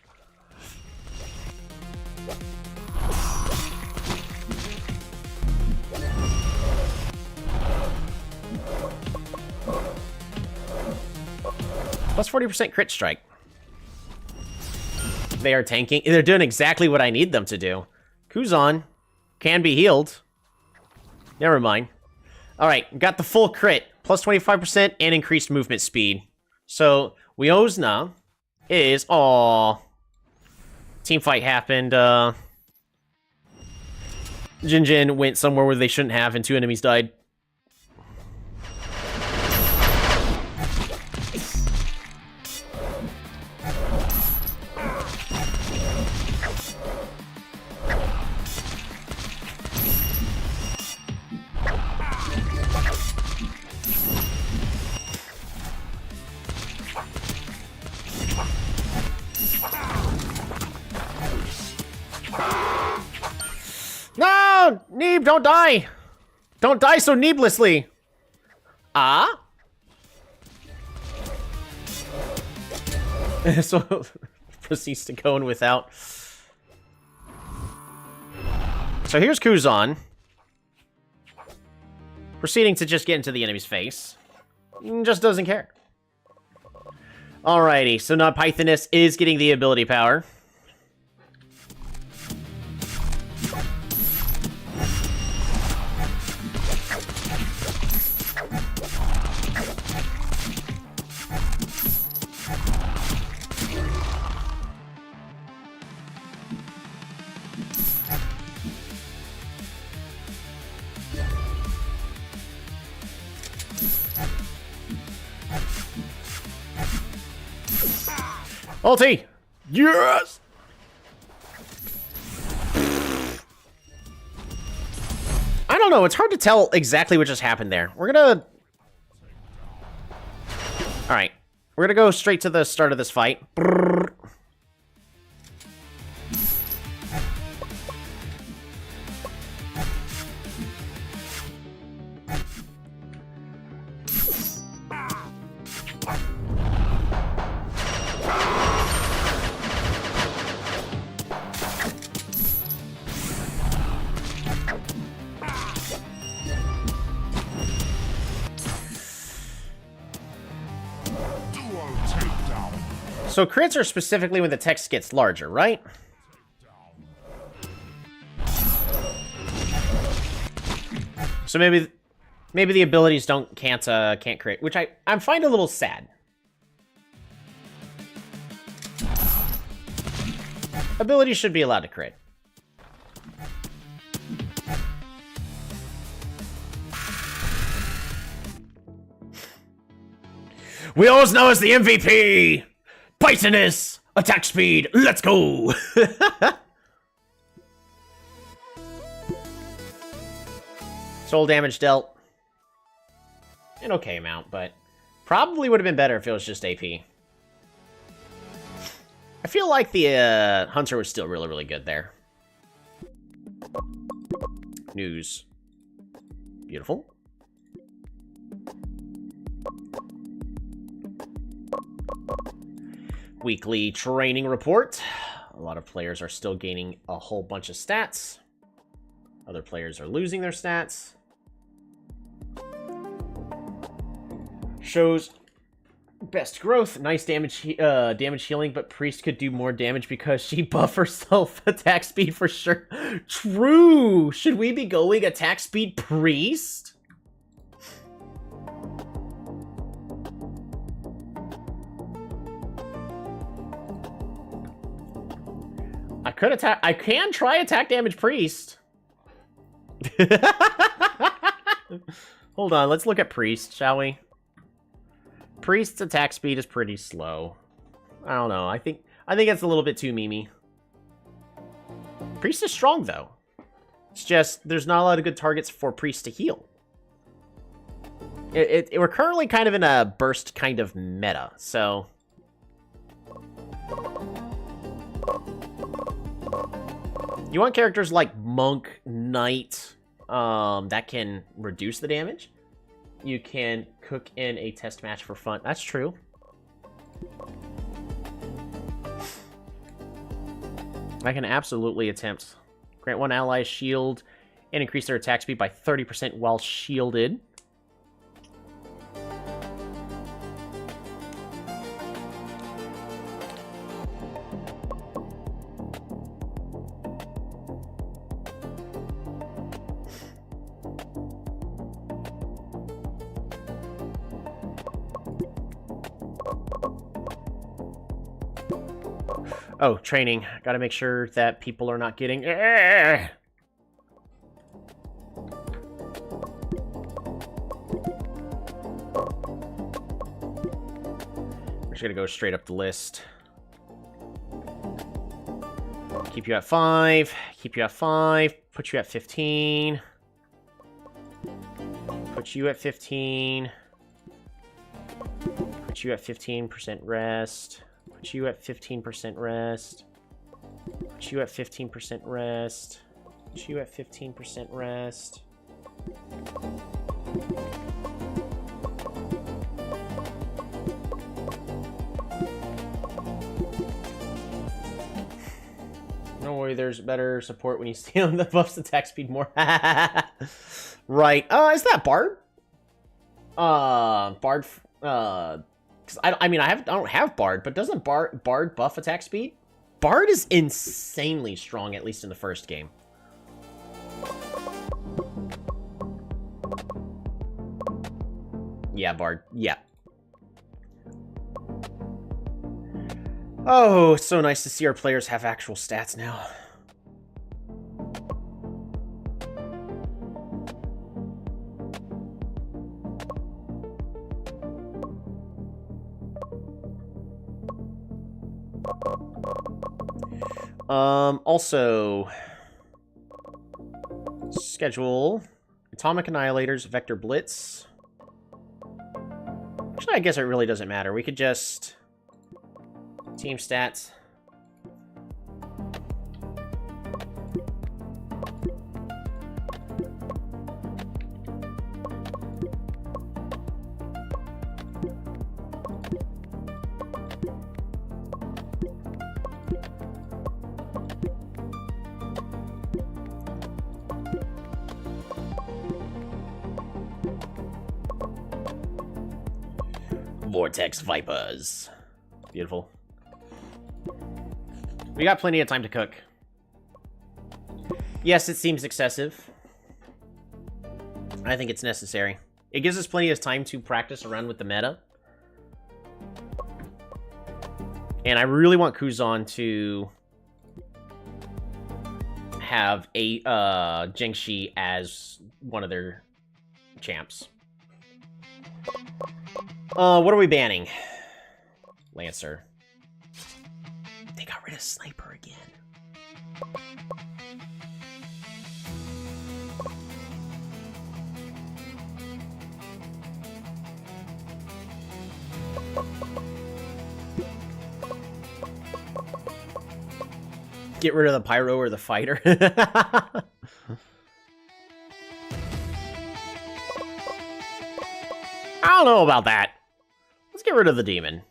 Plus 40% crit strike. They are tanking. They're doing exactly what I need them to do. Kuzan can be healed. Never mind. Alright, got the full crit. Plus 25% and increased movement speed. So, Wiozna is... Aww. Teamfight happened. Jin went somewhere where they shouldn't have and 2 enemies died. No! Neeb, don't die! Don't die so needlessly! Ah? So, proceeds to go in without. So here's Kuzan. Proceeding to just get into the enemy's face. Just doesn't care. Alrighty, so now Pythoness is getting the ability power. Ulti! Yes! I don't know. It's hard to tell exactly what just happened there. We're gonna... Alright. We're gonna go straight to the start of this fight. So crits are specifically when the text gets larger, right? So maybe the abilities can't crit, which I'm find a little sad. Abilities should be allowed to crit. We always know as the MVP! Bitiness! Attack speed! Let's go! Soul damage dealt. An okay amount, but probably would have been better if it was just AP. I feel like the Hunter was still really, really good there. News. Beautiful. Weekly training report. A lot of players are still gaining a whole bunch of stats. Other players are losing their stats. Shows best growth, nice damage healing, but Priest could do more damage because she buffs herself attack speed for sure. True! Should we be going attack speed Priest? I can try attack damage Priest. Hold on, let's look at Priest, shall we? Priest's attack speed is pretty slow. I don't know. I think it's a little bit too memey. Priest is strong though. It's just there's not a lot of good targets for Priest to heal. We're currently kind of in a burst kind of meta, so you want characters like Monk, Knight, that can reduce the damage. You can cook in a test match for fun. That's true. I can absolutely attempt. Grant one ally a shield and increase their attack speed by 30% while shielded. Oh, training. Gotta make sure that people are not getting... We're just gonna go straight up the list. Keep you at 5. Keep you at 5. Put you at 15. Put you at 15. Put you at 15% rest. Put you at 15% rest. Put you at 15% rest. Put you at 15% rest. Don't worry, there's better support when you stay on the buffs attack speed more. Right. Is that Bard? Bard, I mean, I don't have Bard, but doesn't Bard buff attack speed? Bard is insanely strong, at least in the first game. Yeah, Bard. Yeah. Oh, it's so nice to see our players have actual stats now. Also, schedule Atomic Annihilators, Vector Blitz. Actually, I guess it really doesn't matter. We could just team stats. Vortex Vipers. Beautiful. We got plenty of time to cook. Yes, it seems excessive. I think it's necessary. It gives us plenty of time to practice around with the meta. And I really want Kuzan to have a Zhengxi as one of their champs. What are we banning? Lancer. They got rid of Sniper again. Get rid of the Pyro or the Fighter. I don't know about that. Let's get rid of the Demon.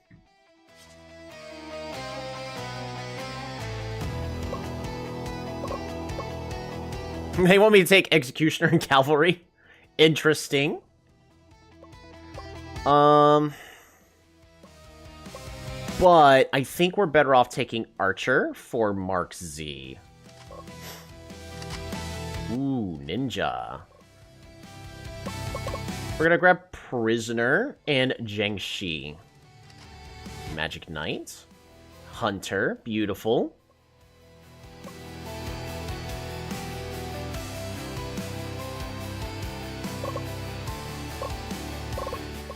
They want me to take Executioner and Cavalry. Interesting. But I think we're better off taking Archer for Mark Z. Ooh, Ninja. We're gonna grab Prisoner and Zhengxi. Magic Knight. Hunter. Beautiful.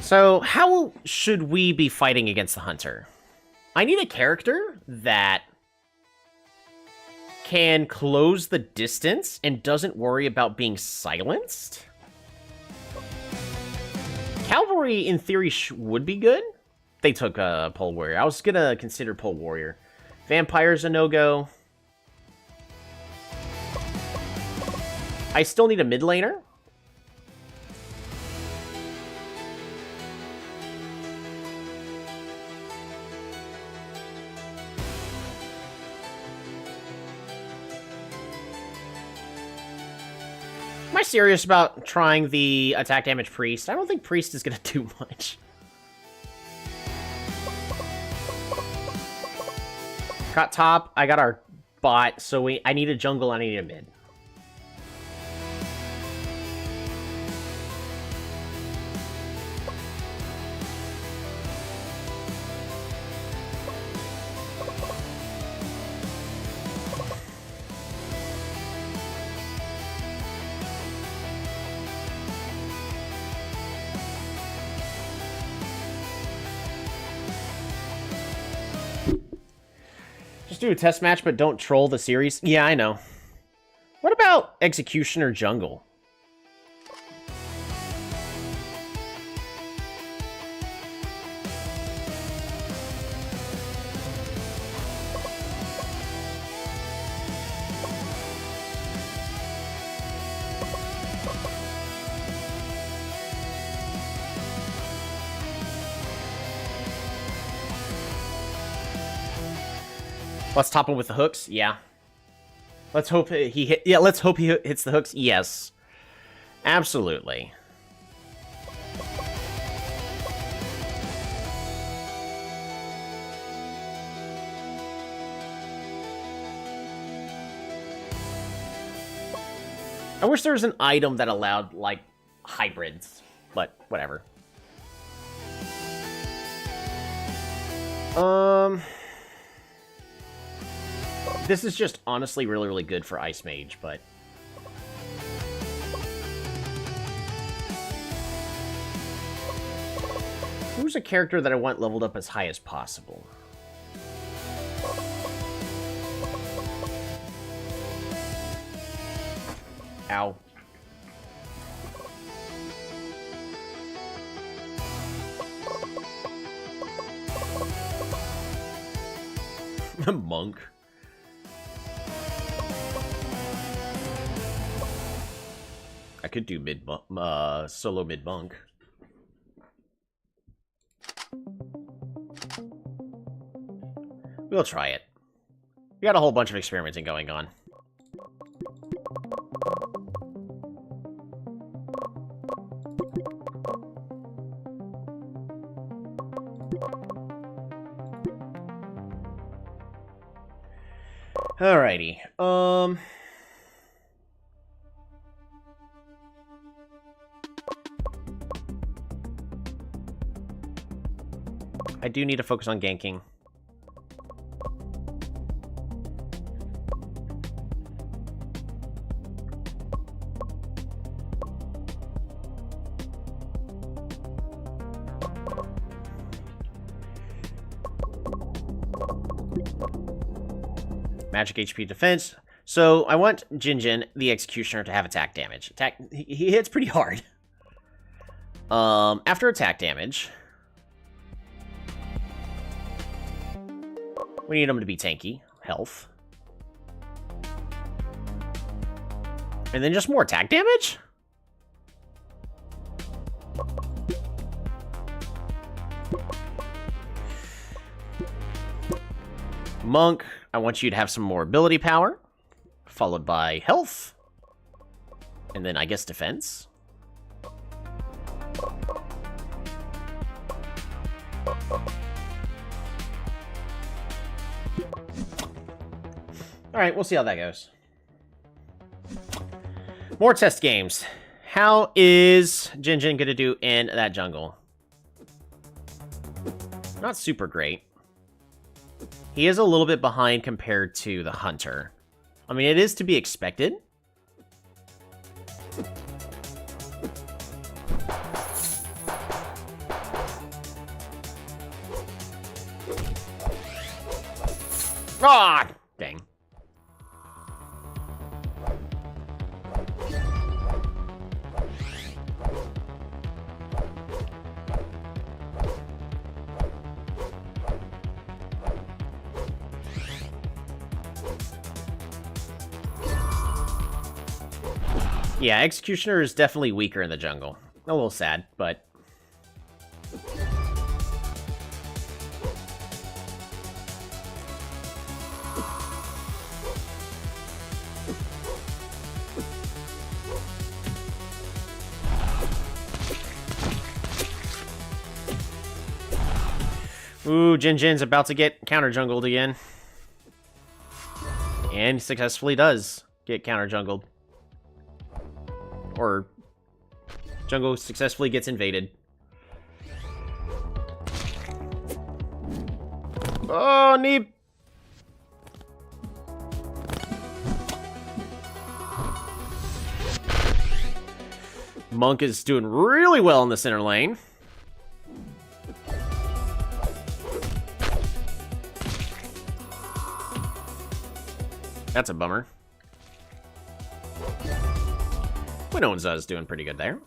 So, how should we be fighting against the Hunter? I need a character that can close the distance and doesn't worry about being silenced. Cavalry, in theory, would be good. They took Pole Warrior. I was gonna consider Pole Warrior. Vampire's a no-go. I still need a mid laner. Am I serious about trying the attack damage Priest? I don't think Priest is gonna do much. Got top, I got our bot, so I need a jungle and I need a mid. Just do a test match, but don't troll the series. Yeah, I know. What about Executioner Jungle? Let's top him with the hooks. Yeah. Let's hope he hit. Yeah, let's hope he hits the hooks. Yes. Absolutely. I wish there was an item that allowed, like, hybrids, but whatever. This is just honestly really, really good for Ice Mage, but... Who's a character that I want leveled up as high as possible? Ow. Monk. I could do solo mid monk. We'll try it. We got a whole bunch of experimenting going on. Alrighty. I do need to focus on ganking. Magic HP defense. So I want Jinjin, the Executioner, to have attack damage. He hits pretty hard. After attack damage, we need him to be tanky, health. And then just more attack damage? Monk, I want you to have some more ability power, followed by health, and then I guess defense. Alright, we'll see how that goes. More test games. How is Jinjin gonna do in that jungle? Not super great. He is a little bit behind compared to the Hunter. I mean, it is to be expected. Ah, dang. Yeah, Executioner is definitely weaker in the jungle. A little sad, but... Ooh, Jinjin's about to get counter-jungled again. And successfully does get counter-jungled. Or jungle successfully gets invaded. Oh, Neep! Monk is doing really well in the center lane. That's a bummer. Winonza is doing pretty good there.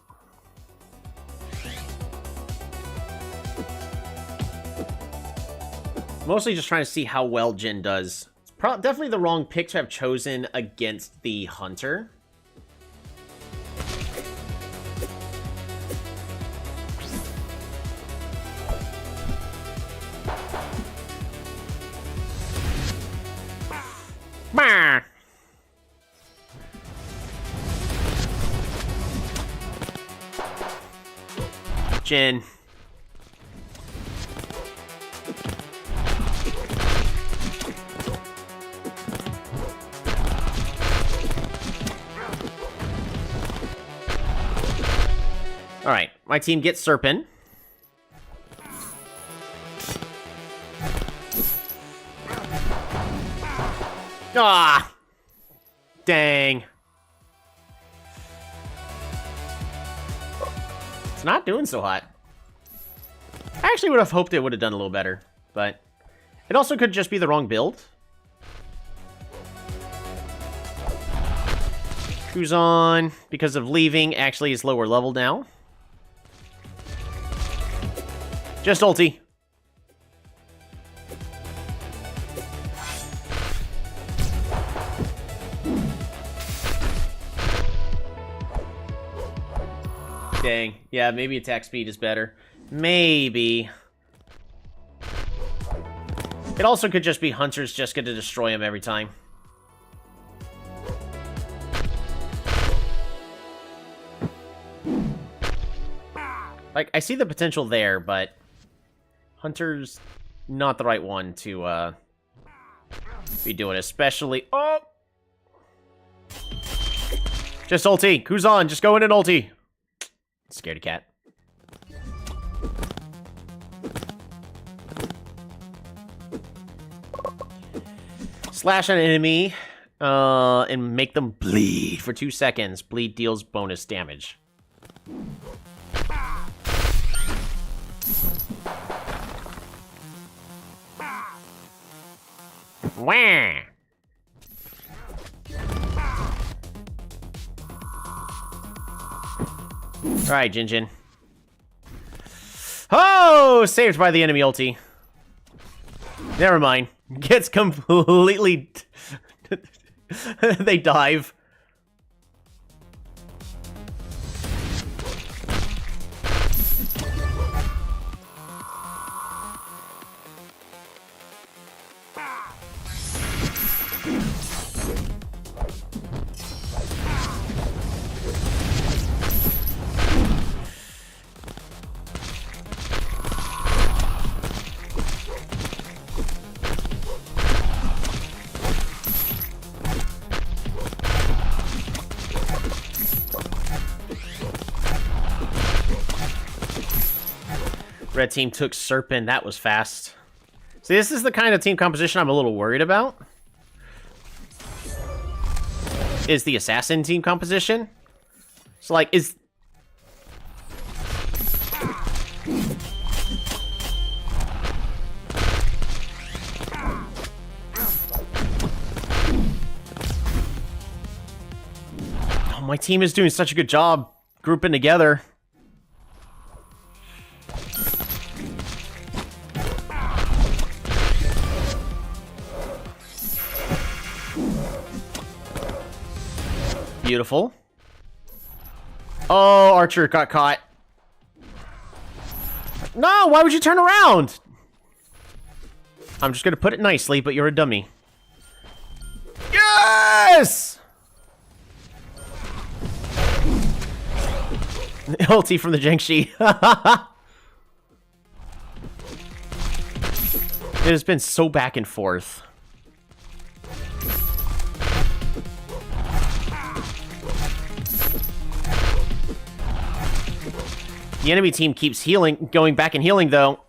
Mostly just trying to see how well Jin does. It's definitely the wrong pick to have chosen against the Hunter. Bah! Jin. Alright, my team gets Serpent. Ah! Dang. It's not doing so hot. I actually would have hoped it would have done a little better, but it also could just be the wrong build. Kuzan, because of leaving, actually is lower level now. Just ulti. Dang. Yeah, maybe attack speed is better. Maybe. It also could just be Hunter's just going to destroy him every time. Like, I see the potential there, but Hunter's not the right one to be doing, especially... Oh! Just ulti. Kuzan, just go in and ulti. Scaredy cat. Slash an enemy and make them bleed for 2 seconds. Bleed deals bonus damage. Wah! Alright, Jinjin. Oh! Saved by the enemy ulti. Never mind. Gets completely... They dive. Red team took Serpent. That was fast. See, this is the kind of team composition I'm a little worried about. Is the Assassin team composition. So, like, is... Oh, my team is doing such a good job grouping together. Beautiful. Oh, Archer got caught. No, why would you turn around? I'm just gonna put it nicely, but you're a dummy. Yes! Ulti from the Jiangxi. It has been so back and forth. The enemy team keeps healing, going back and healing, though.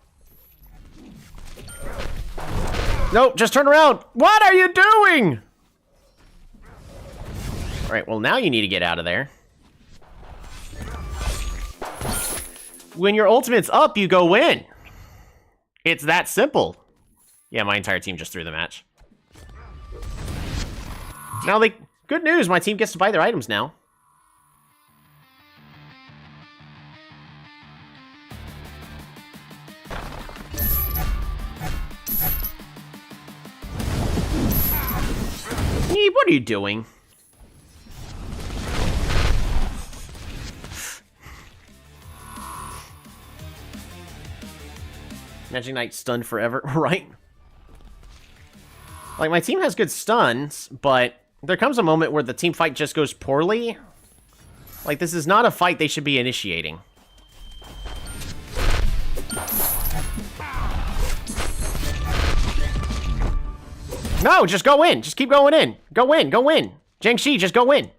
Nope, just turn around. What are you doing? All right, well, now you need to get out of there. When your ultimate's up, you go in. It's that simple. Yeah, my entire team just threw the match. Now, like, good news, my team gets to buy their items now. What are you doing? Magic Knight stunned forever, right? Like, my team has good stuns, but there comes a moment where the team fight just goes poorly. Like, this is not a fight they should be initiating. No, just go in. Just keep going in. Go in, go in. Jiangxi, just go in.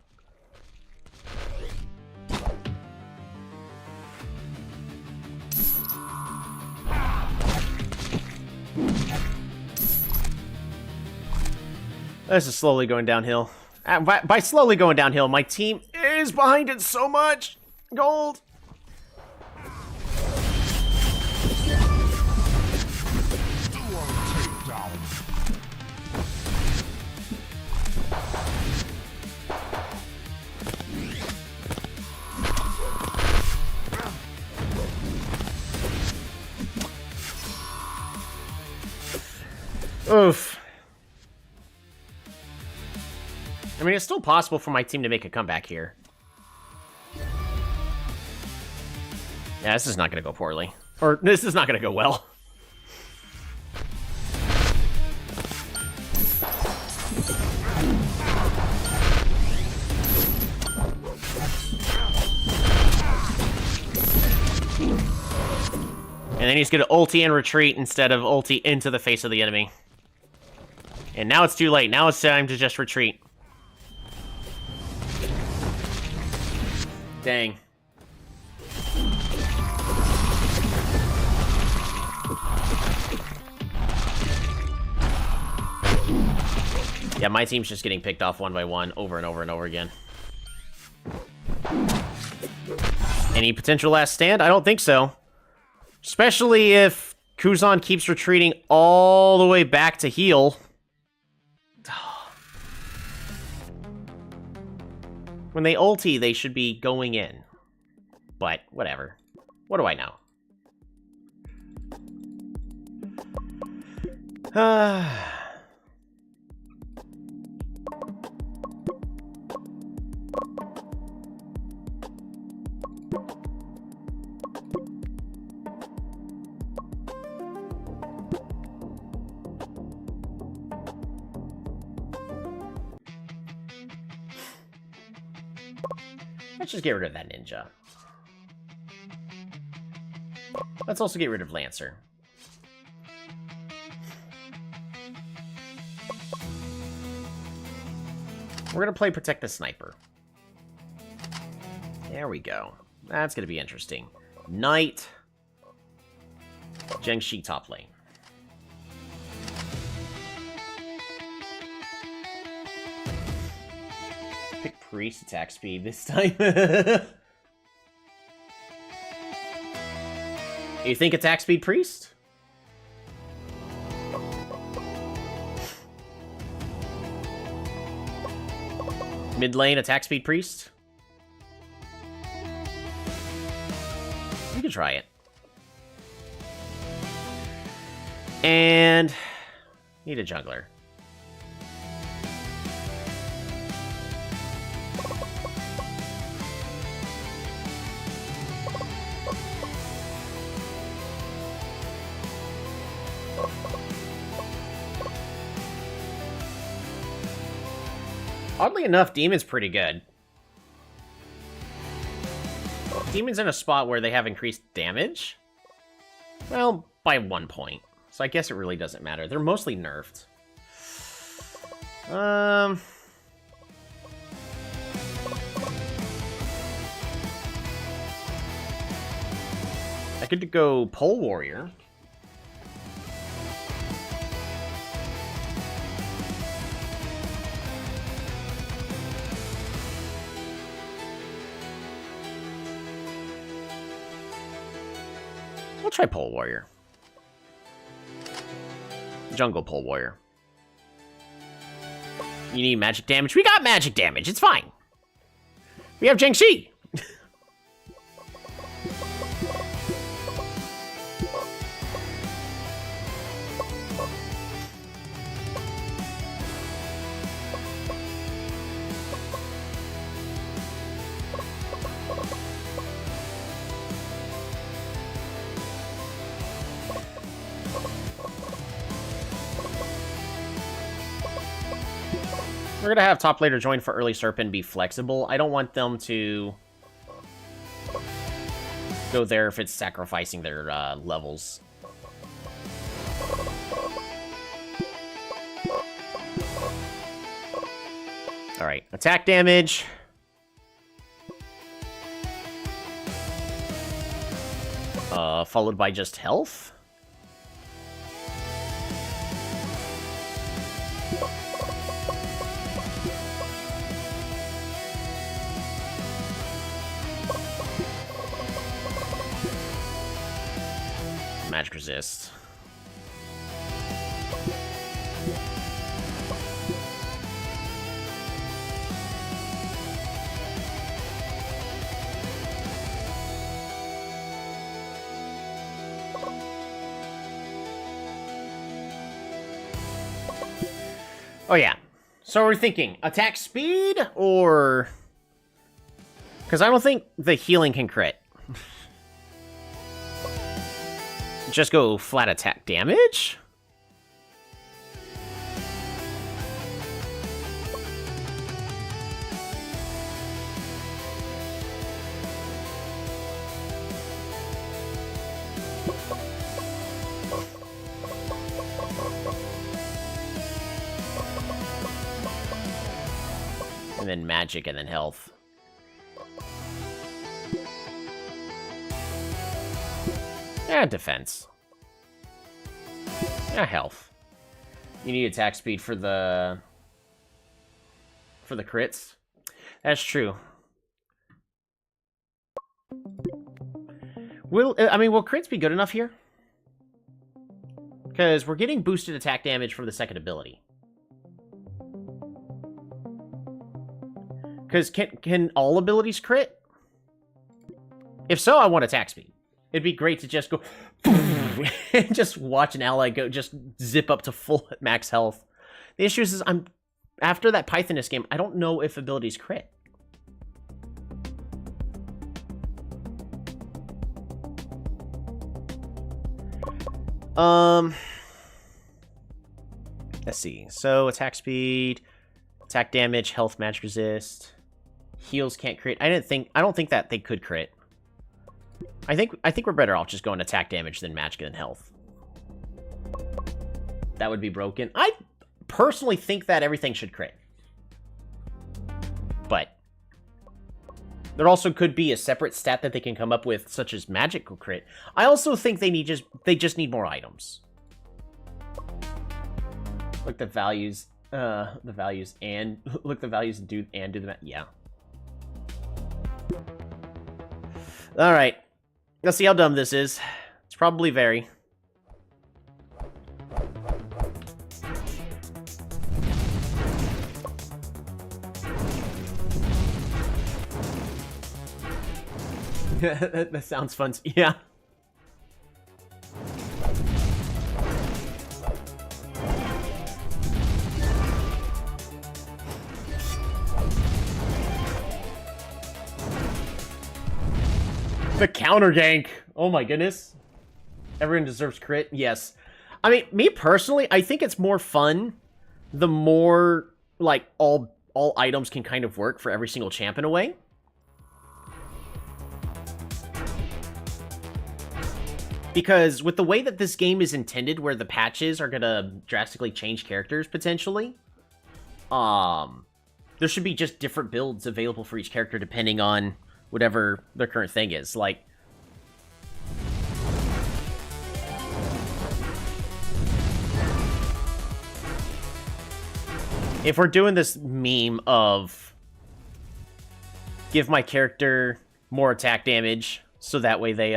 This is slowly going downhill. By slowly going downhill, my team is behind it so much. Gold. Oof. I mean, it's still possible for my team to make a comeback here. Yeah, this is not going to go poorly. Or, this is not going to go well. And then he's going to ulti and retreat instead of ulti into the face of the enemy. And now it's too late. Now it's time to just retreat. Dang. Yeah, my team's just getting picked off one by one over and over and over again. Any potential last stand? I don't think so. Especially if Kuzan keeps retreating all the way back to heal. When they ulti, they should be going in. But, whatever. What do I know? Let's just get rid of that ninja. Let's also get rid of Lancer. We're gonna play Protect the Sniper. There we go. That's gonna be interesting. Knight. Zhengxi top lane. Pick Priest attack speed this time. You think attack speed Priest? Mid lane attack speed Priest? You could try it. And need a jungler. Oddly enough, Demon's pretty good. Demon's in a spot where they have increased damage. Well, by 1 point. So I guess it really doesn't matter. They're mostly nerfed. I could go Pole Warrior. We'll try Pole Warrior. Jungle Pole Warrior. You need magic damage? We got magic damage. It's fine. We have Zhengxi. We're gonna have top laner join for early Serpent be flexible. I don't want them to go there if it's sacrificing their levels. Alright, attack damage. Followed by just health. Magic resist. Oh, yeah. So we're thinking attack speed or... Because I don't think the healing can crit. Just go flat attack damage? And then magic and then health. Yeah, defense. Yeah, health. You need attack speed for the crits. That's true. Will crits be good enough here? Because we're getting boosted attack damage from the second ability. Because can all abilities crit? If so, I want attack speed. It'd be great to just go and just watch an ally go just zip up to full max health. The issue is after that Pythonist game, I don't know if abilities crit. Let's see. So attack speed, attack damage, health, magic resist. Heals can't crit. I don't think that they could crit. I think we're better off just going attack damage than magic than health. That would be broken. I personally think that everything should crit. But there also could be a separate stat that they can come up with, such as magical crit. I also think they just need more items. Look the values and do the math. Yeah. All right. Let's see how dumb this is. It's probably very. That sounds fun. Yeah. The counter gank. Oh my goodness. Everyone deserves crit. Yes. I mean, me personally, I think it's more fun the more, like, all items can kind of work for every single champ in a way. Because with the way that this game is intended, where the patches are gonna drastically change characters, potentially, there should be just different builds available for each character depending on whatever their current thing is. Like, if we're doing this meme of give my character more attack damage so that way they,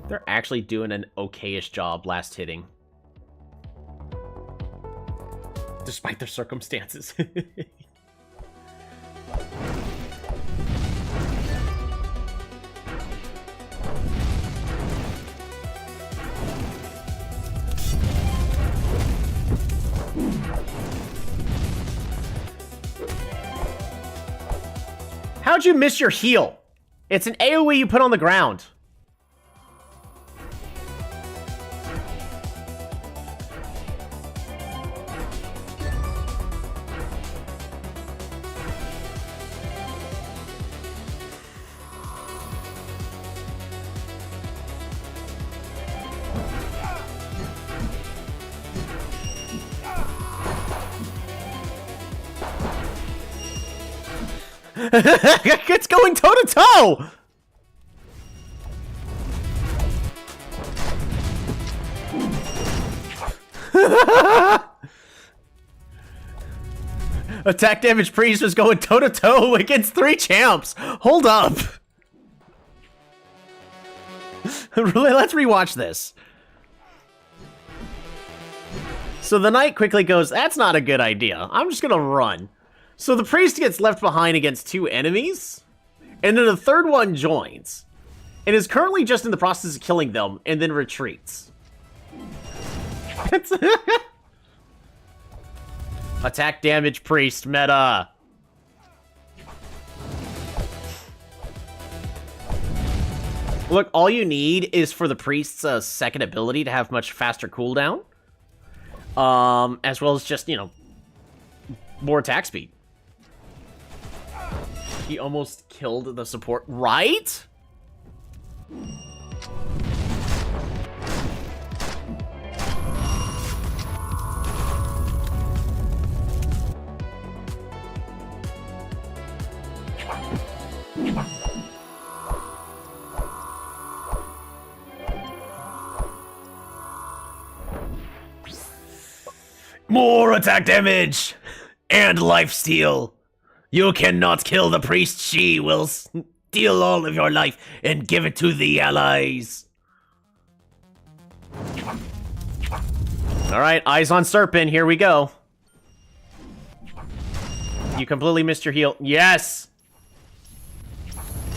they're actually doing an okay-ish job last hitting. Despite their circumstances. How'd you miss your heal? It's an AoE you put on the ground. It's going toe-to-toe! Attack damage priest was going toe-to-toe against 3 champs. Hold up. Let's rewatch this. So the knight quickly goes, that's not a good idea. I'm just gonna run. So the priest gets left behind against 2 enemies, and then the third one joins. and is currently just in the process of killing them, and then retreats. Attack damage priest meta. Look, all you need is for the priest's second ability to have much faster cooldown. As well as just, you know, more attack speed. He almost killed the support, right? More attack damage and lifesteal. You cannot kill the priest. She will steal all of your life and give it to the allies. All right, eyes on Serpent. Here we go. You completely missed your heal. Yes.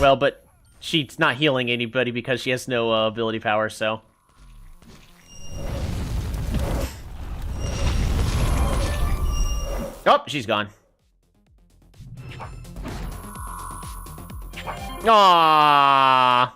Well, but she's not healing anybody because she has no ability power, so. Oh, she's gone. Aww.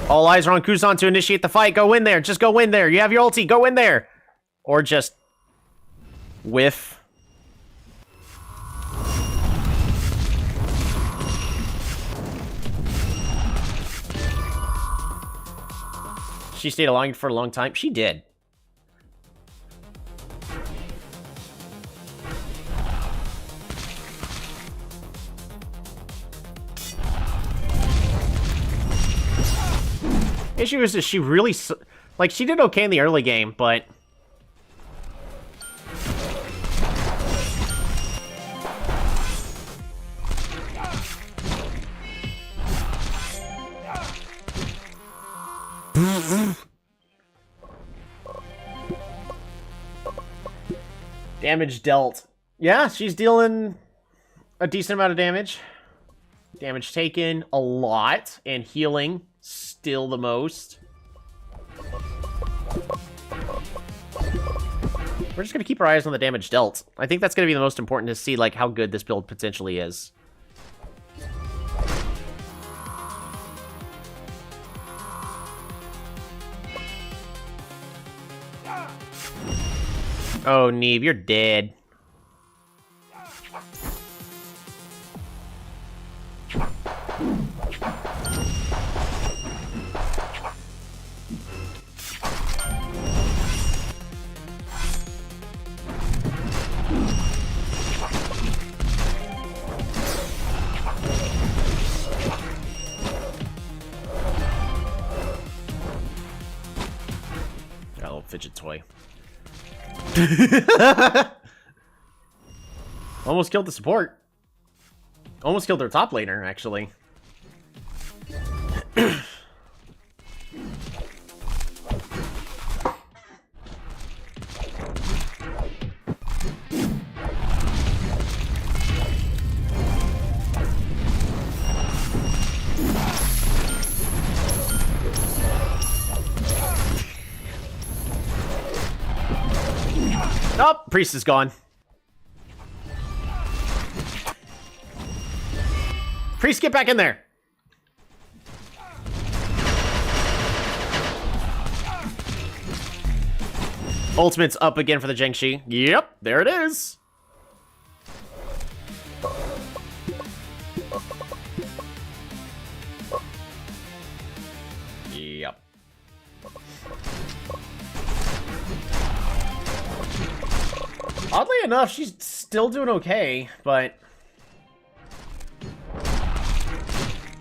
All eyes are on Kuzan to initiate the fight. Go in there. Just go in there. You have your ulti. Go in there. Or just whiff. She stayed alive for a long time. She did. Issue is that she really, like, she did okay in the early game, but damage dealt. Yeah, she's dealing a decent amount of damage. Damage taken, a lot. And healing, still the most. We're just going to keep our eyes on the damage dealt. I think that's going to be the most important to see, like, how good this build potentially is. Oh, Neve, you're dead. Got a little fidget toy. Almost killed the support. Almost killed their top laner, actually. Oh, priest is gone. Priest, get back in there. Ultimate's up again for the Zhengxi. Yep, there it is. Yep. Oddly enough, she's still doing okay, but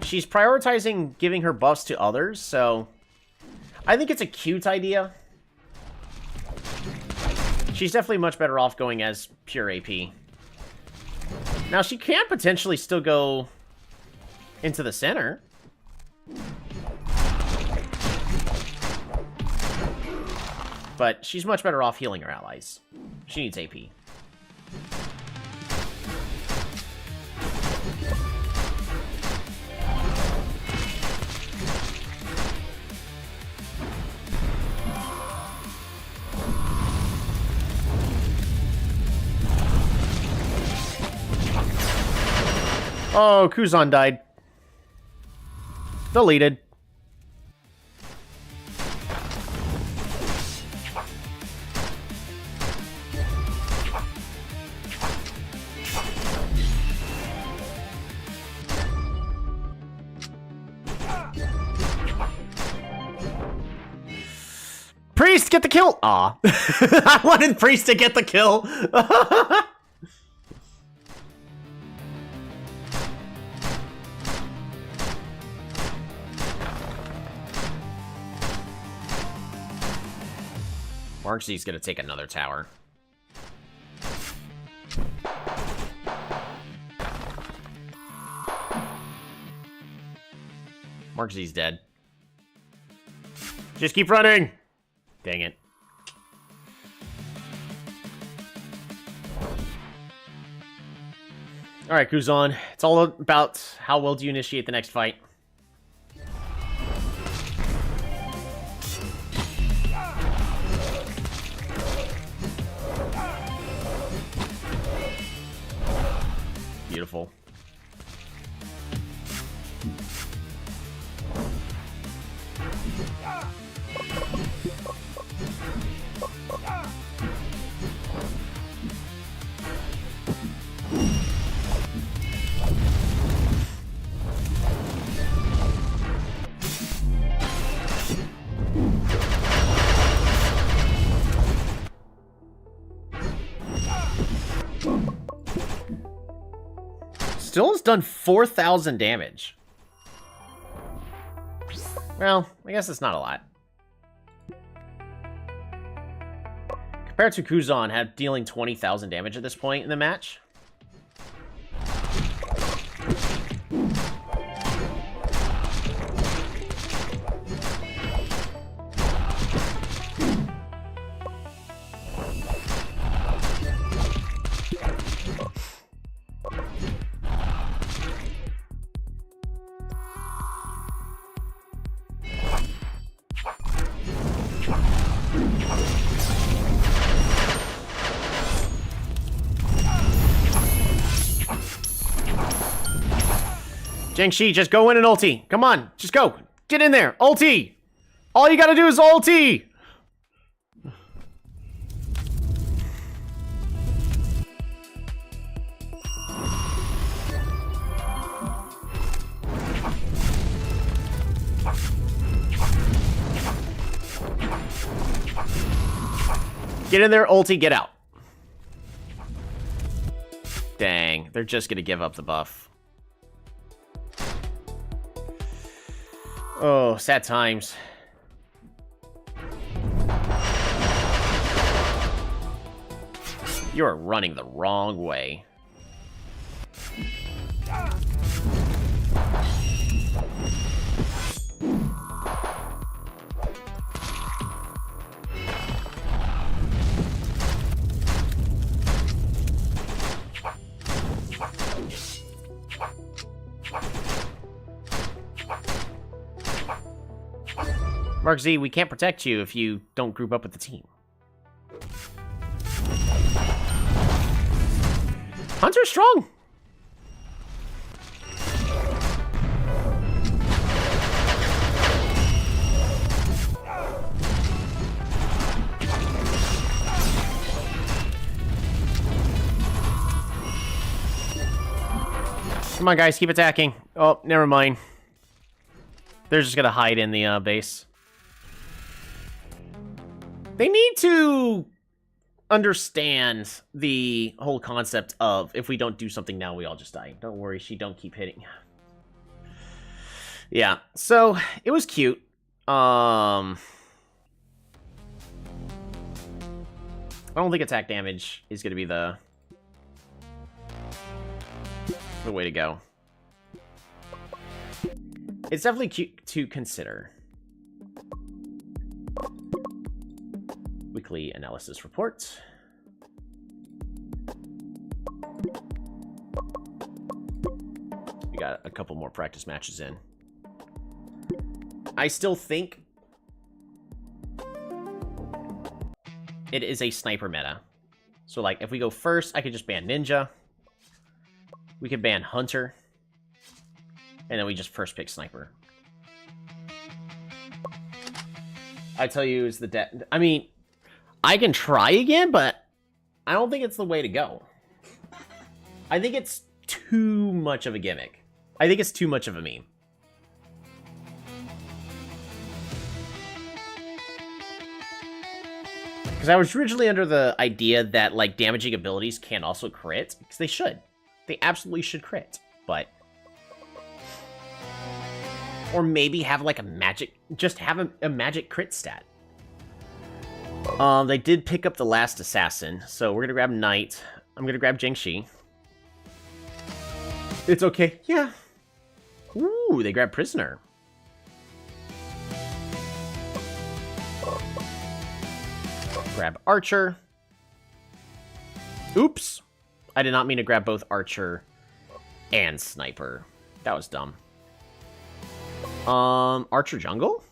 she's prioritizing giving her buffs to others, so I think it's a cute idea. She's definitely much better off going as pure AP. Now, she can potentially still go into the center. but she's much better off healing her allies. She needs AP. Oh, Kuzan died. Deleted. Priest, get the kill! Aw. I wanted Priest to get the kill. Marxie's gonna take another tower. Marxie's dead. Just keep running! Dang it. Alright, Kuzan. It's all about how well do you initiate the next fight. Beautiful. Still has done 4,000 damage. Well, I guess it's not a lot. Compared to Kuzan, dealing 20,000 damage at this point in the match. Jiangxi, just go in and ulti. Come on, just go. Get in there. Ulti. All you gotta do is ulti. Get in there, ulti, get out. Dang, they're just gonna give up the buff. Oh, sad times. You're running the wrong way. Mark Z, we can't protect you if you don't group up with the team. Hunter's strong. Come on, guys, keep attacking. Oh, never mind. They're just gonna hide in the base. They need to understand the whole concept of if we don't do something now, we all just die. Don't worry, she don't keep hitting. Yeah, so it was cute. I don't think attack damage is going to be the way to go. It's definitely cute to consider. weekly analysis report. We got a couple more practice matches in. I still think it is a sniper meta. So, like, if we go first, I could just ban Ninja. We could ban Hunter. And then we just first pick Sniper. I tell you, is the I mean, I can try again, but I don't think it's the way to go. I think it's too much of a gimmick. I think it's too much of a meme. Because I was originally under the idea that, like, damaging abilities can also crit. Because they should. They absolutely should crit. But... or maybe have, like, a magic... just have a magic crit stat. They did pick up the last assassin. So we're going to grab Knight. I'm going to grab Jiangxi. It's okay. Yeah. Ooh, they grabbed Prisoner. Grab Archer. Oops. I did not mean to grab both Archer and Sniper. That was dumb. Archer Jungle?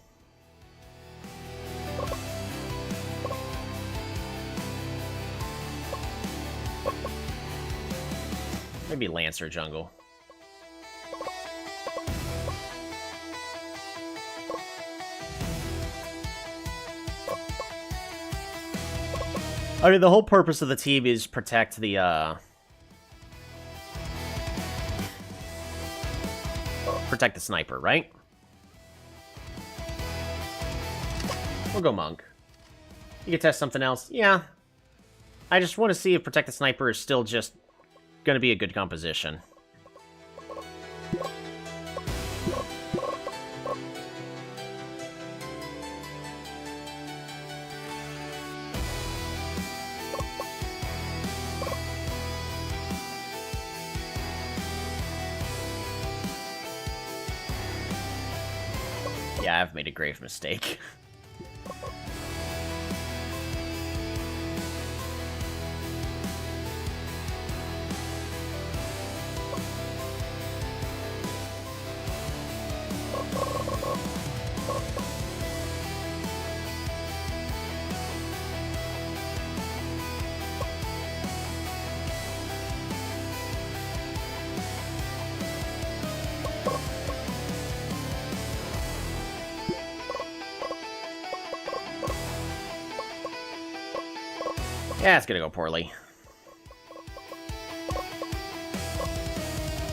Maybe Lancer Jungle. I mean, the whole purpose of the team is protect the, protect the sniper, right? We'll go Monk. You can test something else. Yeah. I just want to see if protect the sniper is still just gonna be a good composition. Yeah, I've made a grave mistake. Yeah, it's gonna go poorly.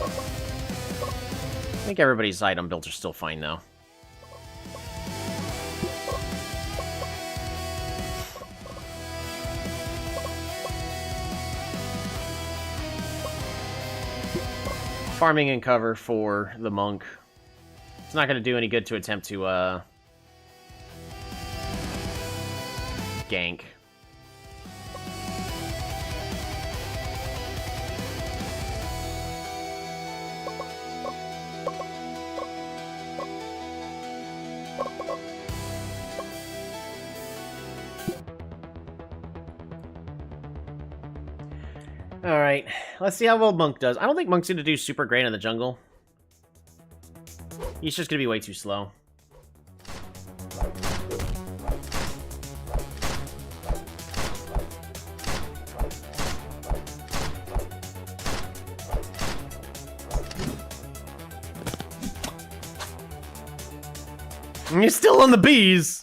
I think everybody's item builds are still fine, though. Farming and cover for the Monk. It's not gonna do any good to attempt to, gank. Alright, let's see how well Monk does. I don't think Monk's gonna do super great in the jungle. He's just gonna be way too slow. And you're still on the bees!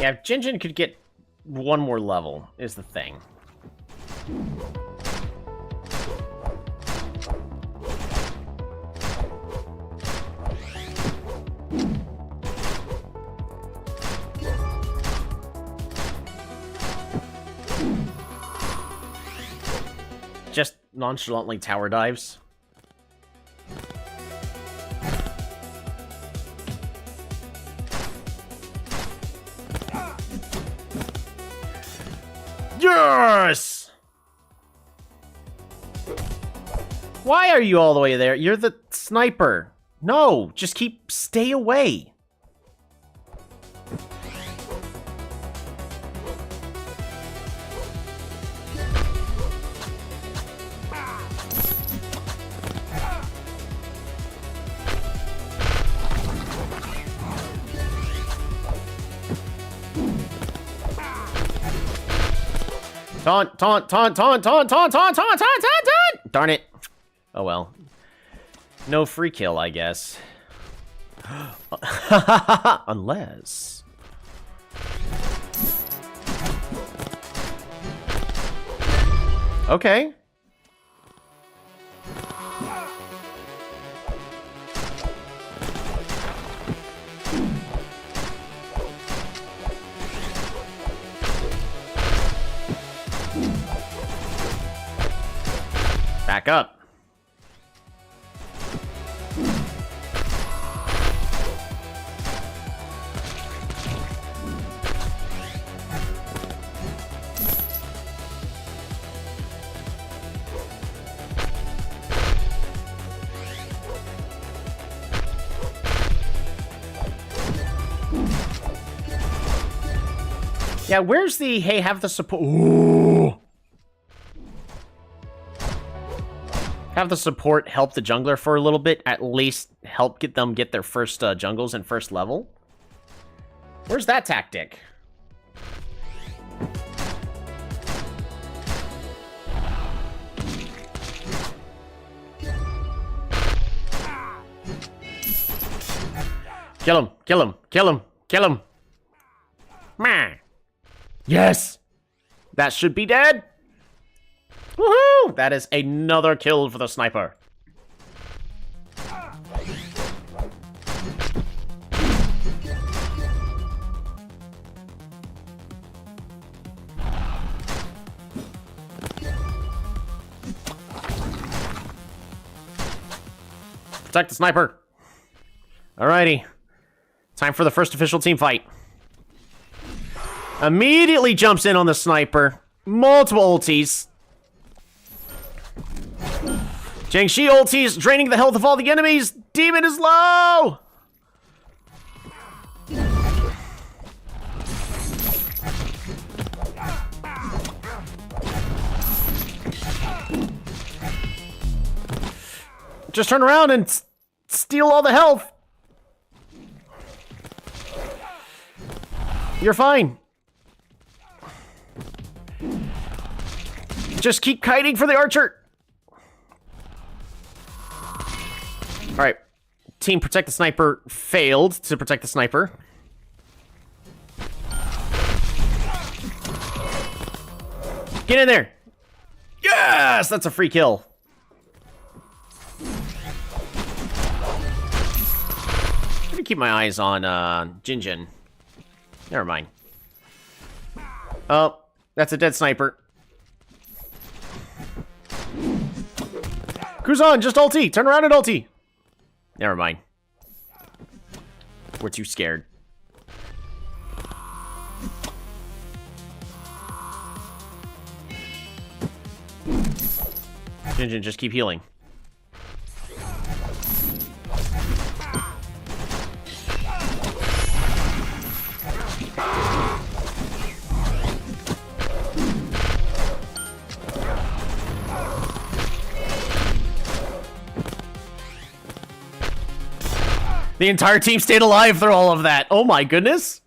Yeah, if Jinjin could get one more level, is the thing. Just nonchalantly tower dives. Yes! Why are you all the way there? You're the sniper. No, just stay away. Taunt, taunt, taunt, taunt, taunt, taunt, taunt, taunt, taunt, taunt, taunt! Darn it. Oh well. No free kill, I guess. Unless... Okay. Back up. Yeah, where's the, hey, have the support... Ooh. Have the support help the jungler for a little bit, at least help them get their first jungles and first level. Where's that tactic? Kill him, kill him, kill him, kill him. Meh. Yes! That should be dead. Woohoo! That is another kill for the sniper. Protect the sniper. Alrighty. Time for the first official team fight. Immediately jumps in on the sniper. Multiple ultis. Jiangxi ultis, draining the health of all the enemies. Demon is low. Just turn around and steal all the health. You're fine. Just keep kiting for the archer. Alright. Team protect the sniper failed to protect the sniper. Get in there. Yes! That's a free kill. I'm gonna keep my eyes on Jinjin. Never mind. Oh, that's a dead sniper. Kuzan, just ulti. Turn around and ulti. Never mind. We're too scared. Jinjin, just keep healing. The entire team stayed alive through all of that. Oh my goodness.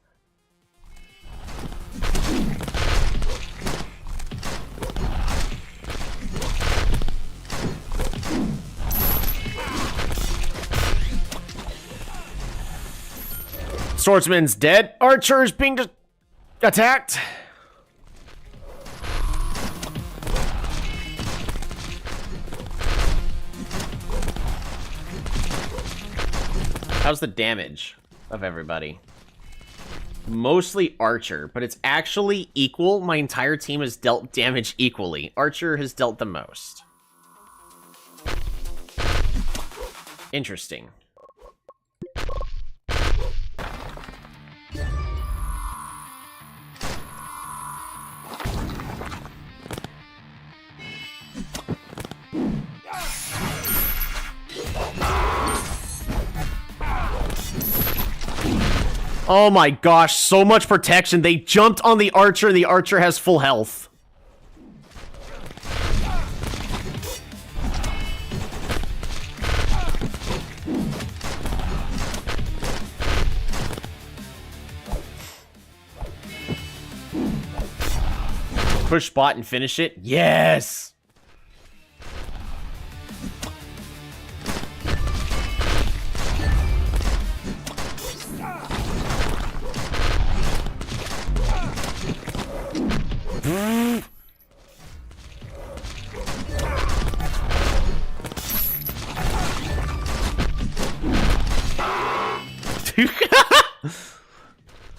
Swordsman's dead. Archer's being just... Attacked! How's the damage of everybody? Mostly Archer, but it's actually equal. My entire team has dealt damage equally. Archer has dealt the most. Interesting. Oh my gosh, so much protection. They jumped on the Archer, and the Archer has full health. Push bot and finish it? Yes!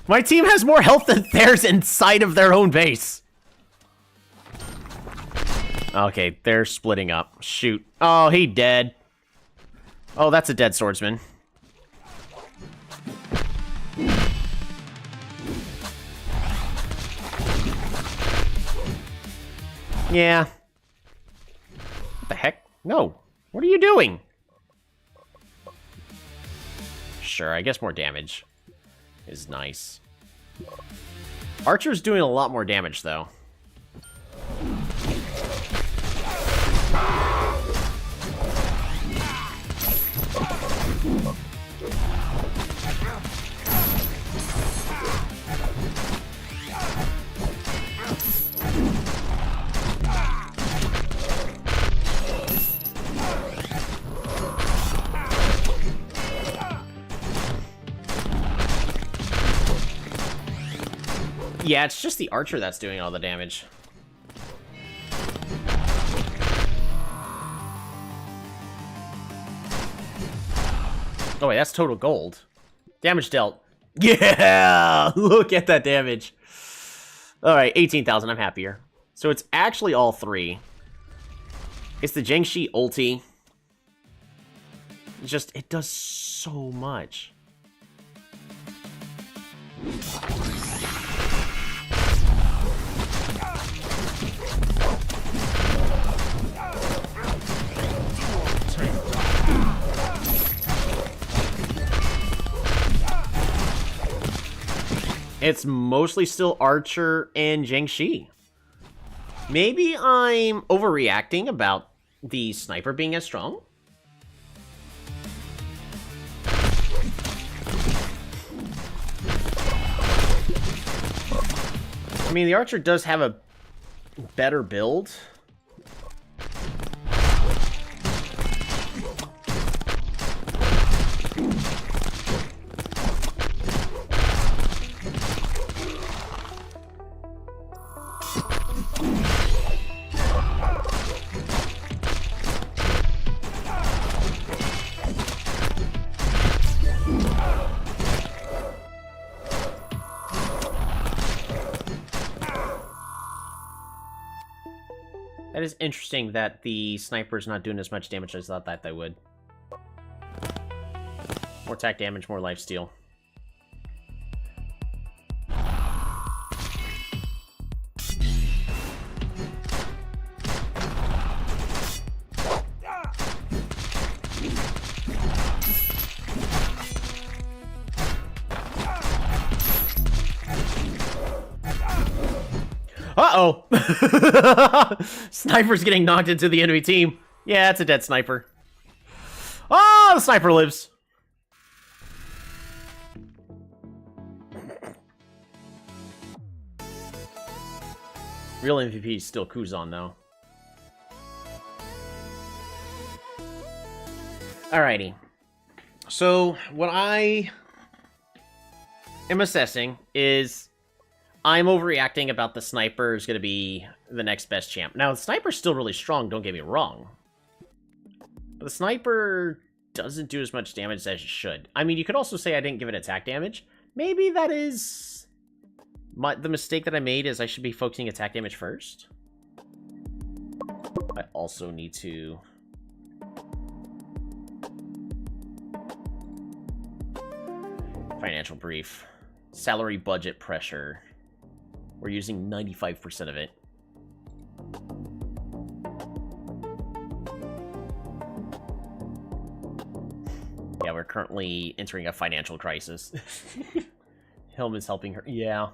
My team has more health than theirs inside of their own base. Okay, they're splitting up. Shoot. Oh, he dead. Oh, that's a dead swordsman. Yeah. What the heck? No. What are you doing? Sure, I guess more damage is nice. Archer's doing a lot more damage, though. Yeah, it's just the Archer that's doing all the damage. Oh wait, that's total gold. Damage dealt. Yeah! Look at that damage. Alright, 18,000, I'm happier. So it's actually all three. It's the Jiangshi ulti. Just, it does so much. It's mostly still Archer and Jiangshi. Maybe I'm overreacting about the sniper being as strong? I mean, the Archer does have a better build. That is interesting that the sniper's not doing as much damage as I thought that they would. More attack damage, more lifesteal. Uh-oh! Sniper's getting knocked into the enemy team. Yeah, it's a dead sniper. Oh, the sniper lives. Real MVP is still Kuzan, though. Alrighty. So, what I am assessing is I'm overreacting about the sniper is going to be the next best champ. Now, the sniper's still really strong, don't get me wrong. But the sniper doesn't do as much damage as it should. I mean, you could also say I didn't give it attack damage. Maybe that is... the mistake that I made is I should be focusing attack damage first. I also need to... Financial brief. Salary budget pressure. We're using 95% of it. Yeah, we're currently entering a financial crisis. Helm is helping her. Yeah.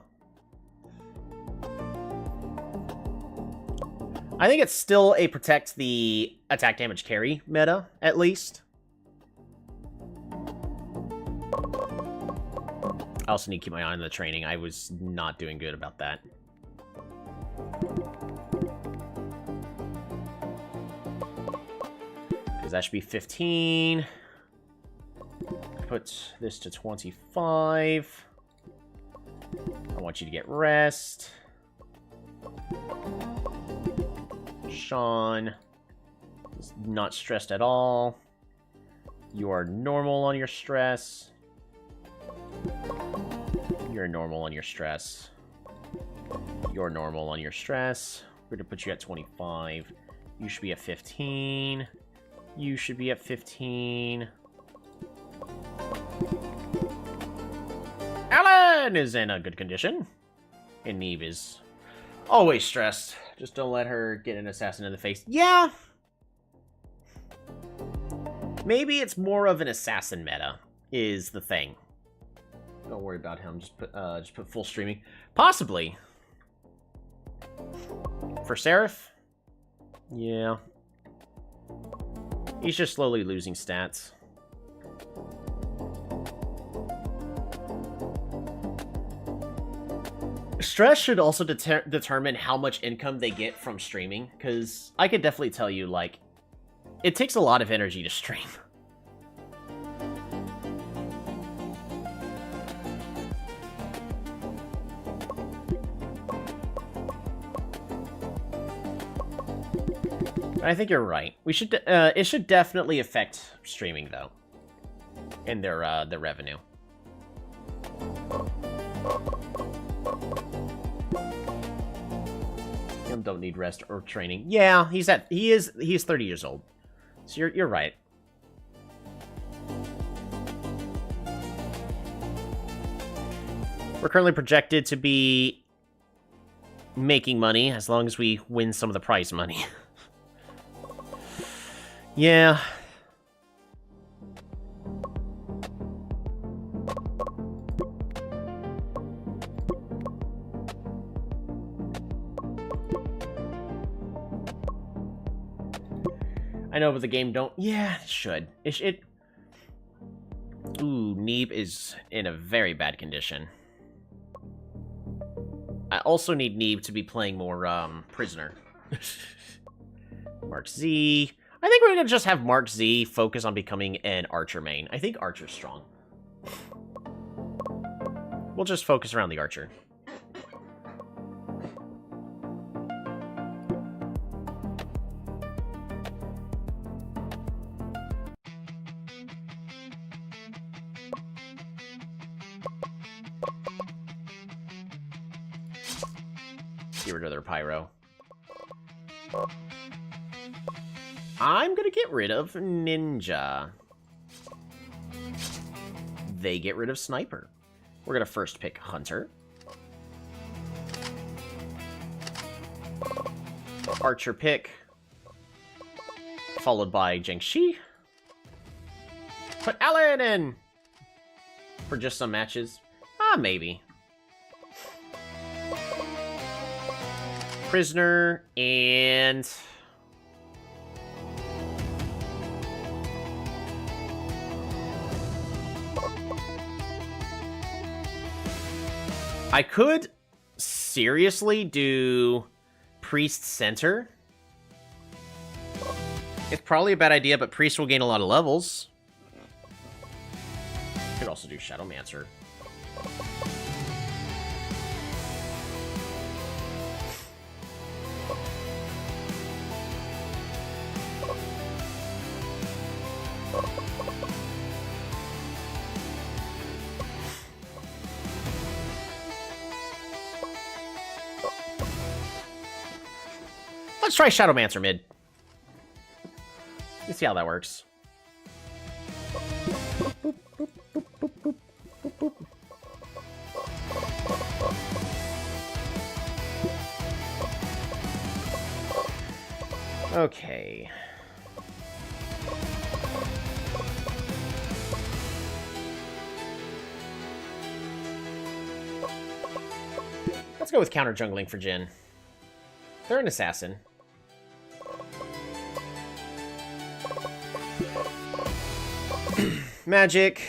I think it's still a protect the attack damage carry meta, at least. I also need to keep my eye on the training. I was not doing good about that. Because that should be 15. Put this to 25. I want you to get rest. Sean is not stressed at all. You are normal on your stress. You're normal on your stress. You're normal on your stress. We're going to put you at 25. You should be at 15. You should be at 15. Alan is in a good condition. And Neve is always stressed. Just don't let her get an assassin in the face. Yeah. Maybe it's more of an assassin meta, is the thing. Don't worry about him. Just put full streaming. Possibly. For Seraph? Yeah. He's just slowly losing stats. Stress should also determine how much income they get from streaming, because I could definitely tell you, like, it takes a lot of energy to stream. I think you're right. We should. It should definitely affect streaming, though, and their revenue. Him don't need rest or training. Yeah, he's 30 years old. So you're right. We're currently projected to be making money as long as we win some of the prize money. Yeah. I know, but the game don't... Yeah, it should. Ooh, Neeb is in a very bad condition. I also need Neeb to be playing more, Prisoner. Mark Z... I think we're going to just have Mark Z focus on becoming an Archer main. I think Archer's strong. We'll just focus around the Archer. Get rid of their pyro. I'm gonna get rid of Ninja. They get rid of Sniper. We're gonna first pick Hunter. Archer pick. Followed by Jiangxi. Put Alan in! For just some matches. Maybe. Prisoner and... I could seriously do Priest Center. It's probably a bad idea, but Priest will gain a lot of levels. Could also do Shadowmancer. Let's try Shadowmancer mid. Let's see how that works. Okay. Let's go with counter jungling for Jhin. They're an assassin. Magic.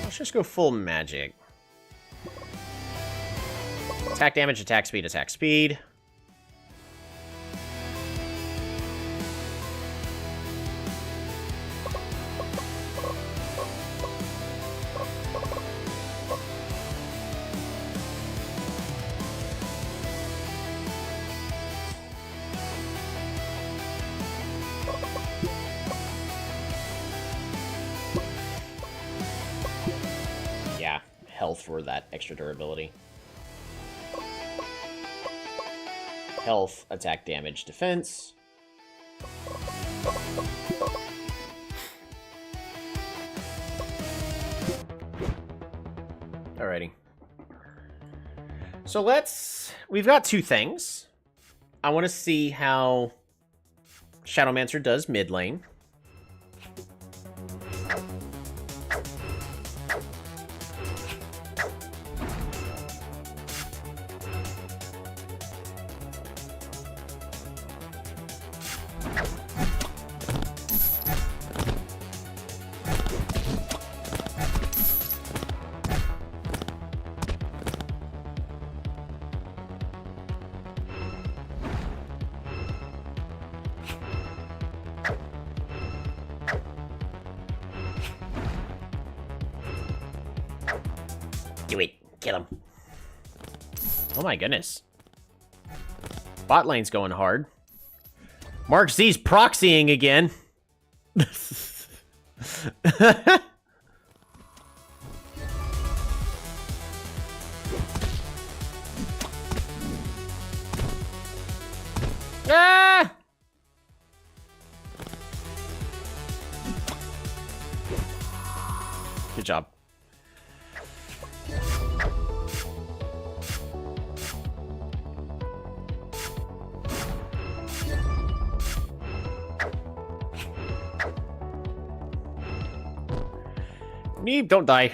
Let's just go full magic. Attack damage, attack speed, attack speed. Yeah, health for that extra durability. Health, attack, damage, defense. Alrighty. So we've got two things. I want to see how Shadowmancer does mid lane. Do it. Kill him. Oh my goodness. Bot lane's going hard. Mark Z's proxying again. Ah! Good job. Neeb, don't die.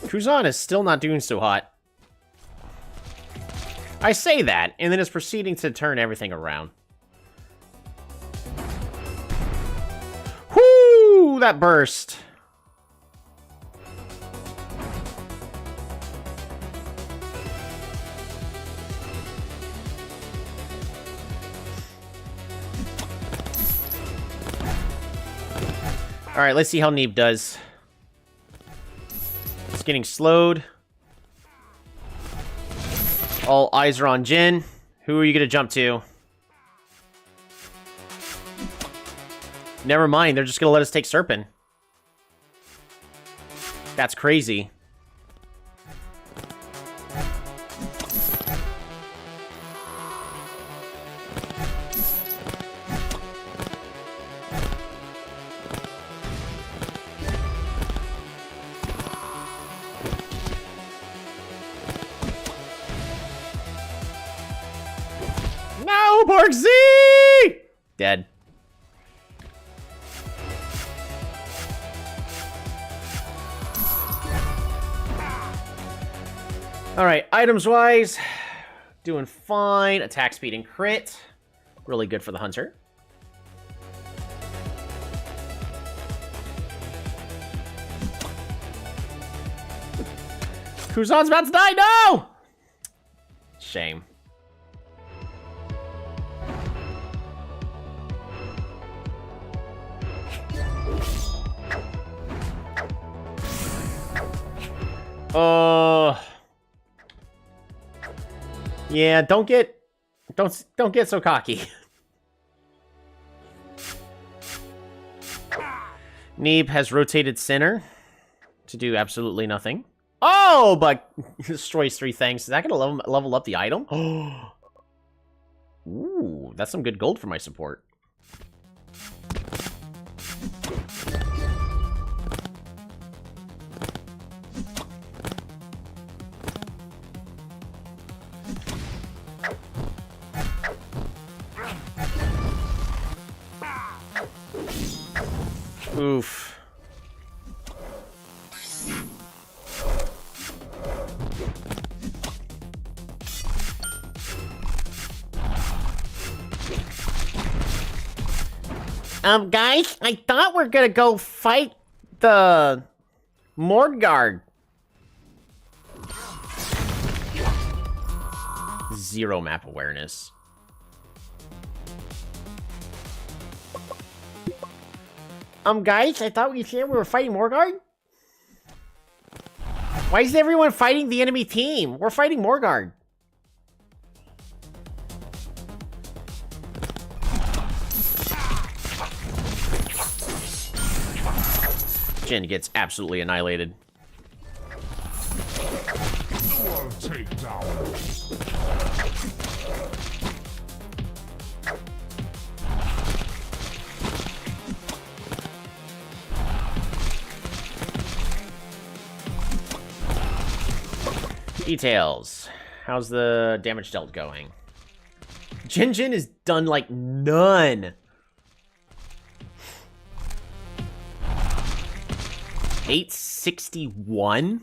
Kuzan is still not doing so hot. I say that, and then is proceeding to turn everything around. Whoo! That burst. Alright, let's see how Neeb does. It's getting slowed. All eyes are on Jhin. Who are you gonna jump to? Never mind, they're just gonna let us take Serpent. That's crazy. No, Bark Z! Dead. Alright, items-wise, doing fine. Attack speed and crit. Really good for the hunter. Kuzan's about to die! No! Shame. Yeah, don't get so cocky. Neeb has rotated center to do absolutely nothing. Oh, but destroys 3 things. Is that going to level up the item? Ooh, that's some good gold for my support. Oof. Guys, I thought we're gonna go fight the Mordgard. 0 map awareness. Guys, I thought we said we were fighting Mordgard? Why is everyone fighting the enemy team? We're fighting Mordgard. Jin gets absolutely annihilated. Details. How's the damage dealt going? Jin is done like none. 861?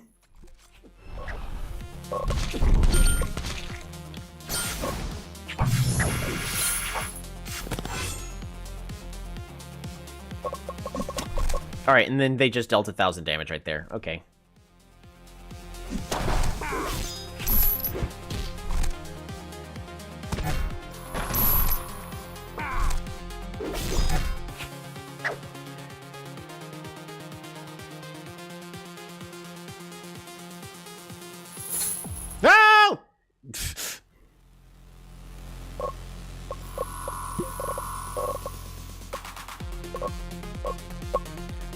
Alright, and then they just dealt 1,000 damage right there. Okay. No!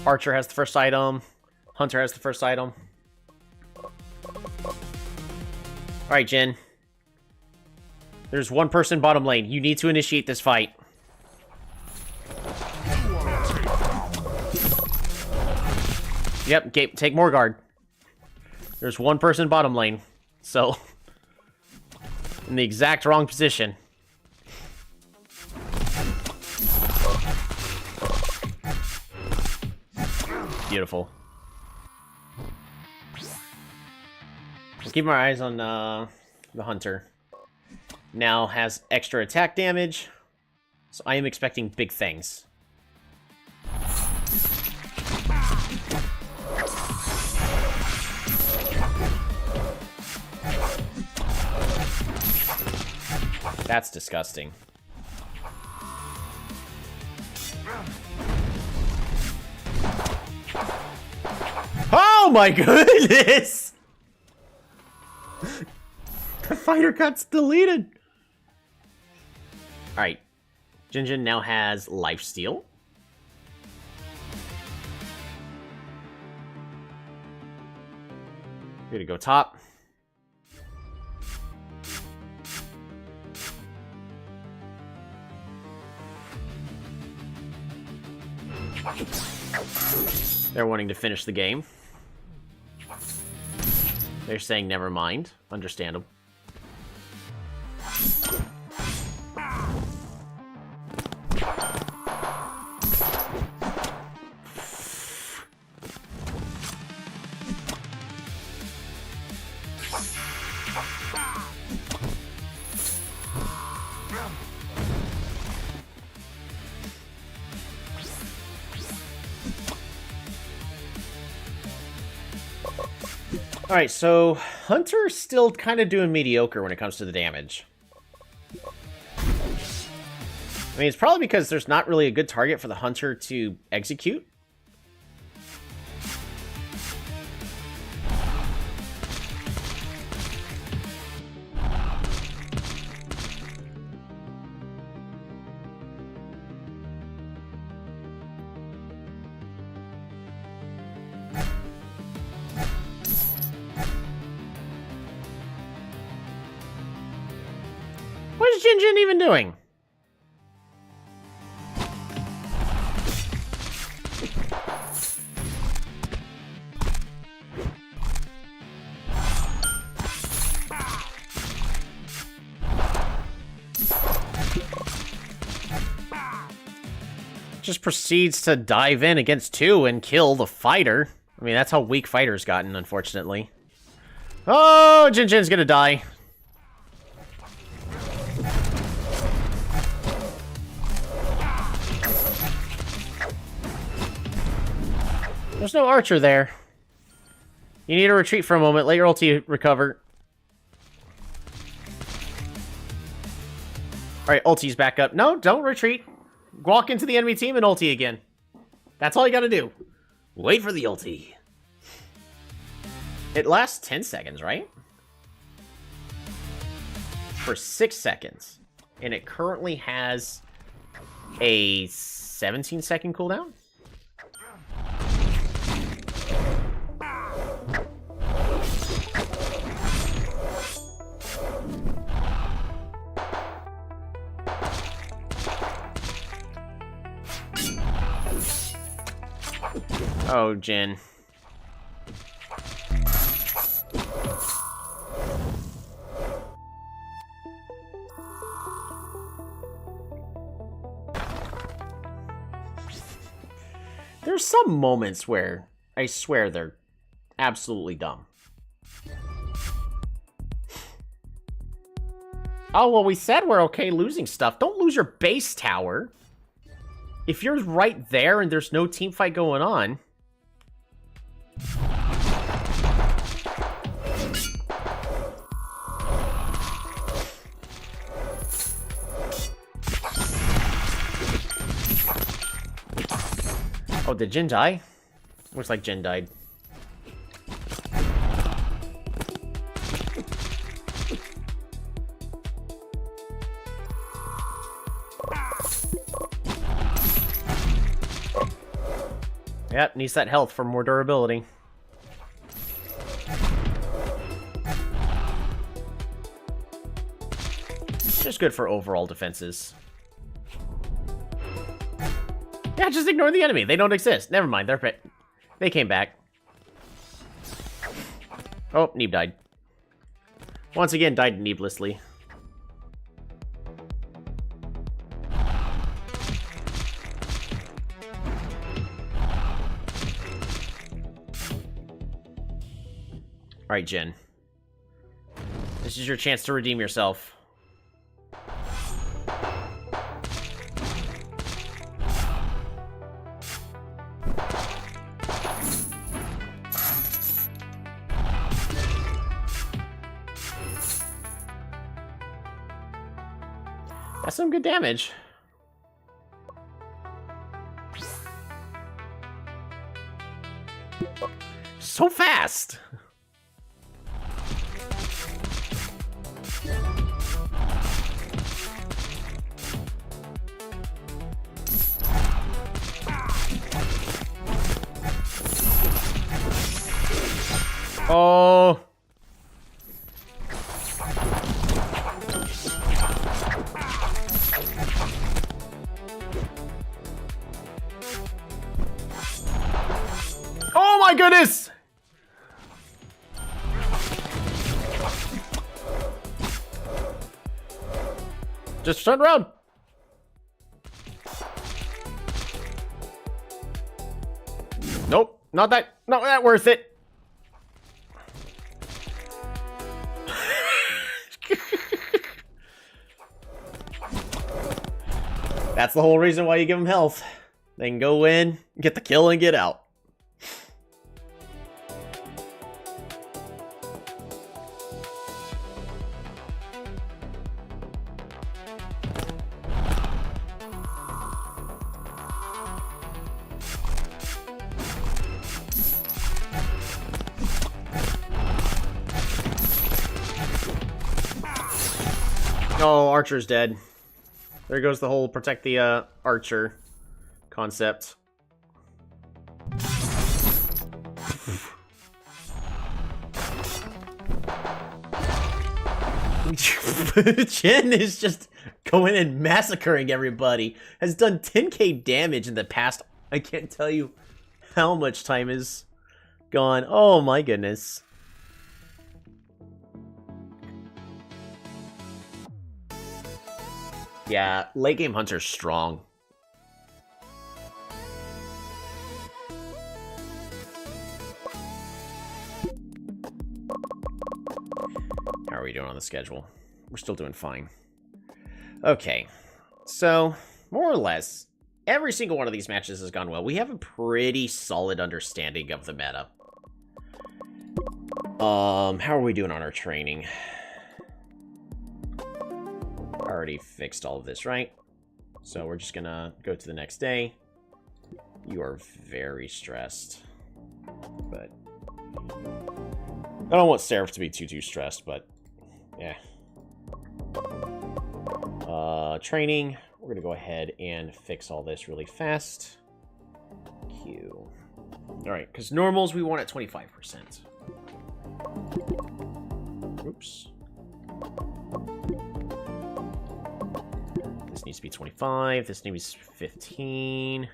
Archer has the first item. Hunter has the first item. Alright, Jin. There's one person bottom lane. You need to initiate this fight. Yep, take Morgard. There's one person bottom lane. So, in the exact wrong position. Beautiful. We'll keep our eyes on the Hunter. Now has extra attack damage. So I am expecting big things. That's disgusting. Oh my goodness! The fighter got deleted. Alright. Jinjin now has lifesteal. Here to go top. They're wanting to finish the game. They're saying never mind. Understandable. Alright, so Hunter's still kind of doing mediocre when it comes to the damage. I mean, it's probably because there's not really a good target for the Hunter to execute. is Jin Jin even doing? Just proceeds to dive in against 2 and kill the fighter. I mean, that's how weak fighter's gotten, unfortunately. Oh, Jin Jin's gonna die. There's no archer there. You need to retreat for a moment. Let your ulti recover. Alright, ulti's back up. No, don't retreat. Walk into the enemy team and ulti again. That's all you gotta do. Wait for the ulti. It lasts 10 seconds, right? For 6 seconds. And it currently has a 17-second cooldown? Oh, Jin. There's some moments where I swear they're absolutely dumb. Oh, well, we said we're okay losing stuff. Don't lose your base tower. If you're right there and there's no team fight going on... Oh, did Jin die? Looks like Jin died. Yep, needs that health for more durability. Just good for overall defenses. Yeah, just ignore the enemy. They don't exist. Never mind. They came back. Oh, Neeb died. Once again, died needlessly. Alright, Jin. This is your chance to redeem yourself. That's some good damage. So fast! Oh. Oh my goodness! Just turn around. Nope, not that worth it. That's the whole reason why you give them health. They can go in, get the kill, and get out. Oh, Archer's dead. There goes the whole protect the Archer concept. Jin is just going and massacring everybody. Has done 10k damage in the past. I can't tell you how much time is gone. Oh my goodness. Yeah, late game Hunter's strong. How are we doing on the schedule? We're still doing fine. Okay, so more or less, every single one of these matches has gone well. We have a pretty solid understanding of the meta. How are we doing on our training? Already fixed all of this, right? So we're just gonna go to the next day. You are very stressed, but I don't want Seraph to be too stressed, but yeah. Training. We're gonna go ahead and fix all this really fast. Q. All right, because normals we want at 25%. Oops. This needs to be 25. This needs to be 15.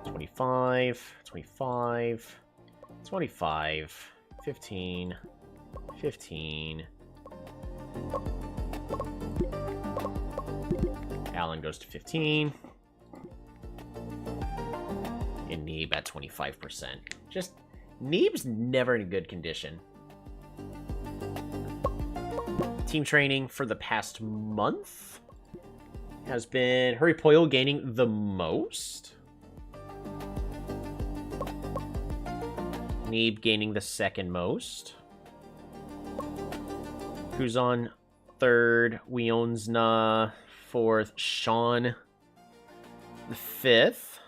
25. 25. 25. 15. 15. Alan goes to 15. And Neeb at 25%. Just, Neeb's never in good condition. Team training for the past month has been Hurry Poyo gaining the most. Neeb gaining the second most. Who's on third? Weonsna fourth. Sean the fifth.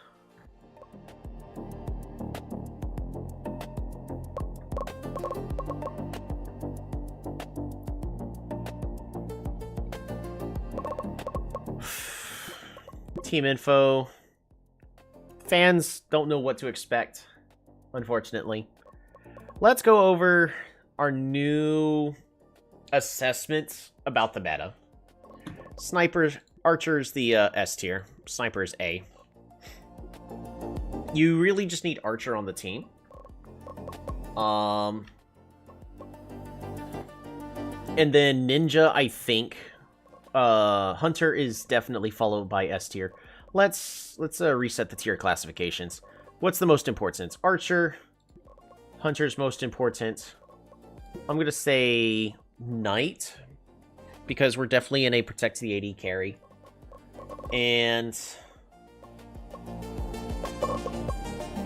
Team info. Fans don't know what to expect, unfortunately. Let's go over our new assessments about the meta. Snipers, Archer's the S tier. Sniper's A. You really just need Archer on the team. And then Ninja, I think. Hunter is definitely followed by S tier. Let's reset the tier classifications. What's the most important? Archer. Hunter's most important. I'm gonna say Knight, because we're definitely in a protect the AD carry. And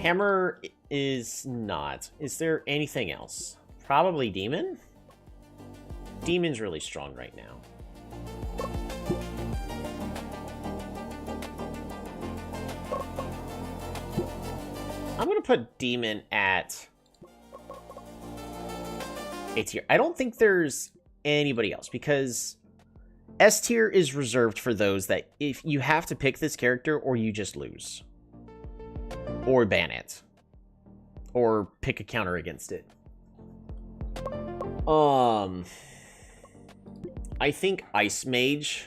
Hammer is not. Is there anything else? Probably Demon? Demon's really strong right now. I'm going to put Demon at A tier. I don't think there's anybody else, because S tier is reserved for those that if you have to pick this character or you just lose. Or ban it. Or pick a counter against it. I think Ice Mage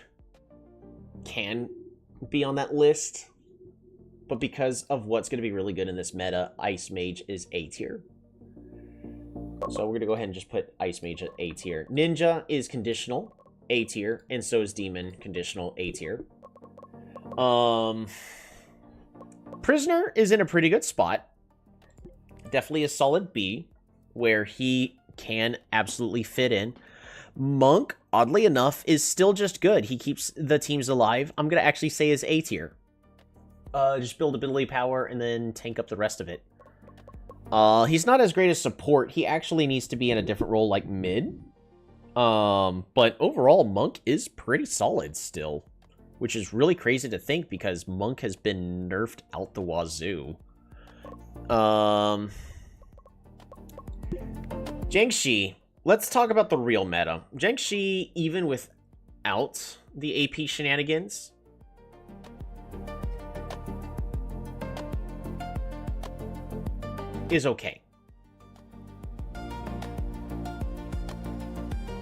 can be on that list. But because of what's going to be really good in this meta, Ice Mage is A tier. So we're going to go ahead and just put Ice Mage at A tier. Ninja is conditional, A tier. And so is Demon, conditional, A tier. Prisoner is in a pretty good spot. Definitely a solid B, where he can absolutely fit in. Monk, oddly enough, is still just good. He keeps the teams alive. I'm going to actually say is A tier. Just build ability power and then tank up the rest of it. He's not as great as support. He actually needs to be in a different role like mid. But overall, Monk is pretty solid still. Which is really crazy to think because Monk has been nerfed out the wazoo. Jiangxi. Let's talk about the real meta. Jiangxi, even without the AP shenanigans, is okay.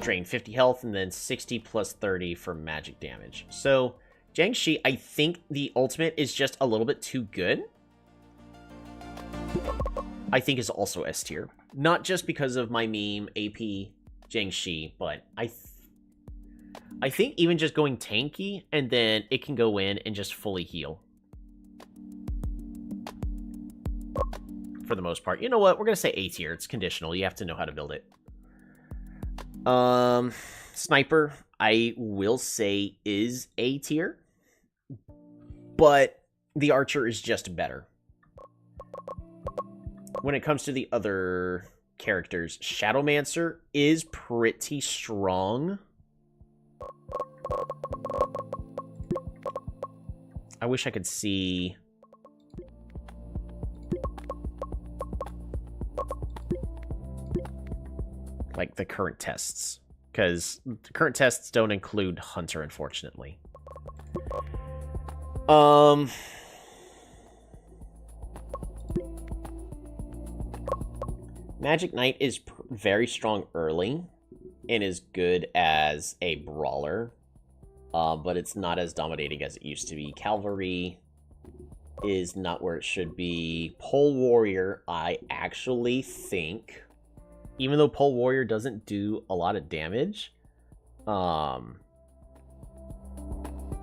drain 50 health, and then 60 plus 30 for magic damage. So, Jiangshi, I think the ultimate is just a little bit too good. I think is also S tier. Not just because of my meme, AP Jiangshi, but I think even just going tanky, and then it can go in and just fully heal. For the most part. You know what? We're going to say A tier. It's conditional. You have to know how to build it. Sniper, I will say is A tier. But the archer is just better. When it comes to the other characters, Shadowmancer is pretty strong. I wish I could see... like the current tests, because the current tests don't include Hunter, unfortunately. Magic Knight is very strong early and is good as a brawler, but it's not as dominating as it used to be. Cavalry is not where it should be. Pole Warrior, I actually think, even though Pole Warrior doesn't do a lot of damage,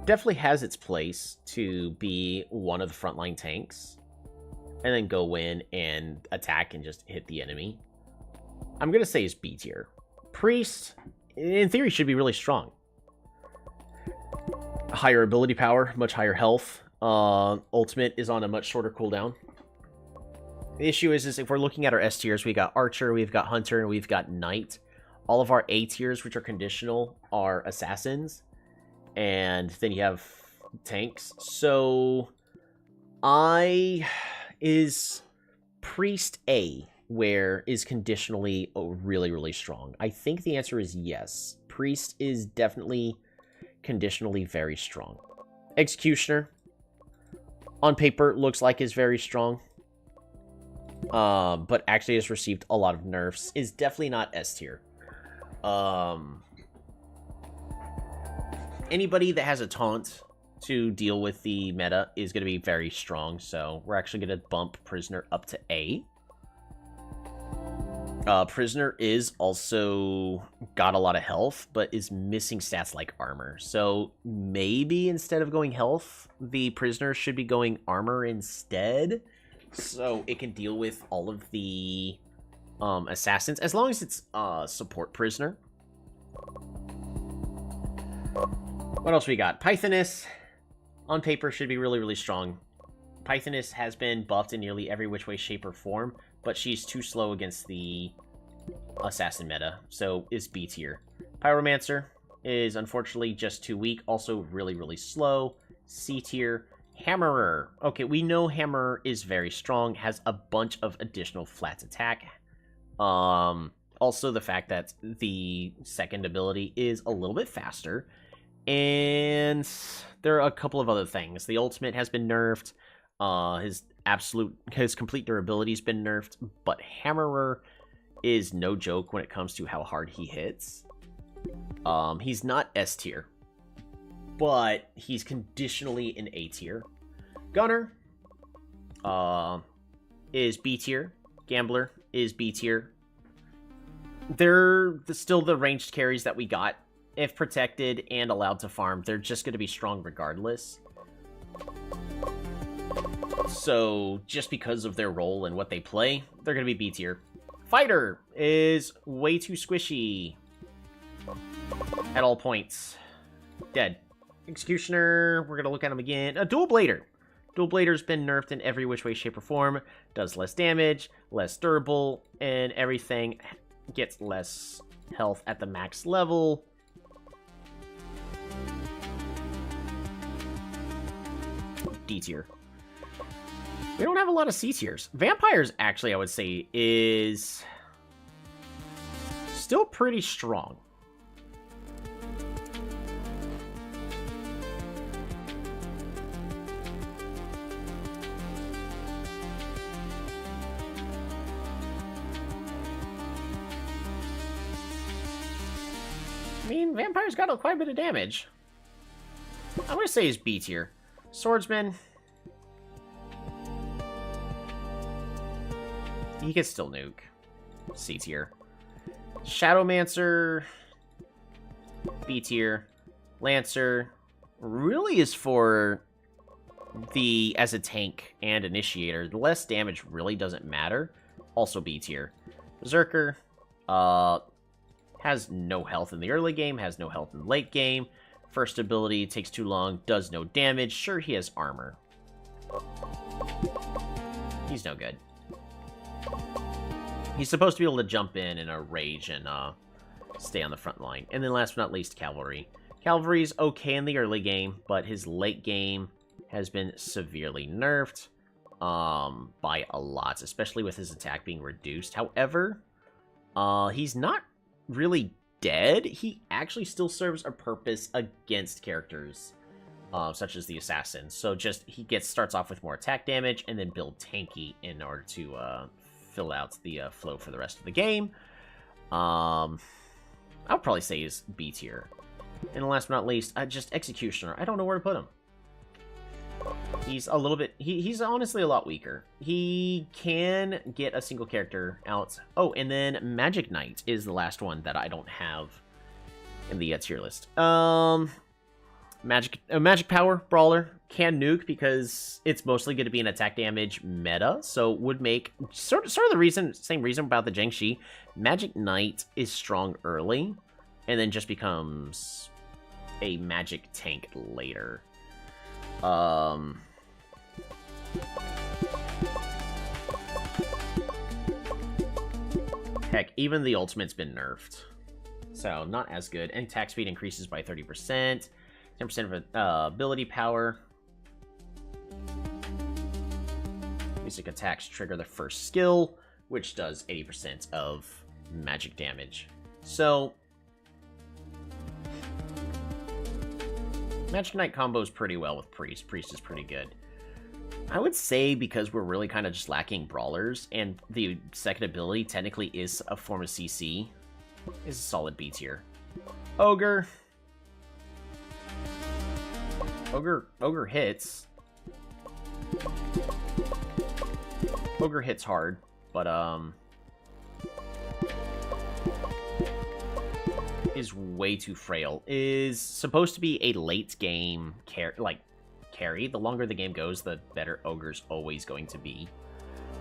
definitely has its place to be one of the frontline tanks, and then go in and attack and just hit the enemy. I'm going to say is B tier. Priest, in theory, should be really strong. Higher ability power, much higher health. Ultimate is on a much shorter cooldown. The issue is if we're looking at our S tiers, we got Archer, we've got Hunter, and we've got Knight. All of our A tiers, which are conditional, are Assassins. And then you have tanks. So, is Priest A, where is conditionally really, really strong? I think the answer is yes. Priest is definitely conditionally very strong. Executioner, on paper, looks like is very strong. But actually has received a lot of nerfs. Is definitely not S tier. Anybody that has a taunt to deal with the meta is going to be very strong, so we're actually going to bump Prisoner up to A. Prisoner is also got a lot of health, but is missing stats like armor. So maybe instead of going health, the Prisoner should be going armor instead, so it can deal with all of the assassins, as long as it's support Prisoner. What else we got? Pythoness, on paper, should be really, really strong. Pythoness has been buffed in nearly every which way, shape, or form, but she's too slow against the assassin meta, so is B tier. Pyromancer is unfortunately just too weak, also really, really slow. C tier. Hammerer. Okay, we know Hammerer is very strong, has a bunch of additional flat attack. Also the fact that the second ability is a little bit faster. And there are a couple of other things. The ultimate has been nerfed. His complete durability has been nerfed, but Hammerer is no joke when it comes to how hard he hits. He's not S tier, but he's conditionally in A tier. Gunner is B tier. Gambler is B tier. They're still the ranged carries that we got. If protected and allowed to farm, they're just going to be strong regardless. So, just because of their role and what they play, they're going to be B tier. Fighter is way too squishy at all points. Dead. Executioner, we're going to look at him again. A Dual Blader. Dual Blader's been nerfed in every which way, shape, or form. Does less damage, less durable, and everything gets less health at the max level. D tier. We don't have a lot of C tiers. Vampires, actually, I would say, is still pretty strong. mean, Vampire's got quite a bit of damage. I'm gonna say he's B tier. Swordsman. He can still nuke. C tier. Shadowmancer. B tier. Lancer. Really is for as a tank and initiator. The less damage really doesn't matter. Also B tier. Berserker. Has no health in the early game. Has no health in the late game. First ability takes too long. Does no damage. Sure, he has armor. He's no good. He's supposed to be able to jump in a rage and stay on the front line. And then last but not least, Cavalry. Cavalry's okay in the early game, but his late game has been severely nerfed by a lot, especially with his attack being reduced. However, he's not really dead. He actually still serves a purpose against characters such as the assassin. So just he starts off with more attack damage and then build tanky in order to fill out the flow for the rest of the game. I would probably say he's B tier. And last but not least, just Executioner. I don't know where to put him. He's a little bit... He's honestly a lot weaker. He can get a single character out. Oh, and then Magic Knight is the last one that I don't have in the tier list. Magic Power Brawler can nuke because it's mostly going to be an attack damage meta, so would make sort of the same reason about the Zhengxi. Magic Knight is strong early, and then just becomes a magic tank later. Heck, even the ultimate's been nerfed, so not as good. And attack speed increases by 30%. 10% of ability power. Music attacks trigger the first skill, which does 80% of magic damage. So, Magic Knight combos pretty well with Priest. Priest is pretty good. I would say because we're really kind of just lacking brawlers, and the second ability technically is a form of CC, is a solid B tier. Ogre. Ogre hits. Ogre hits hard, but is way too frail. Is supposed to be a late game carry. The longer the game goes, the better Ogre's always going to be.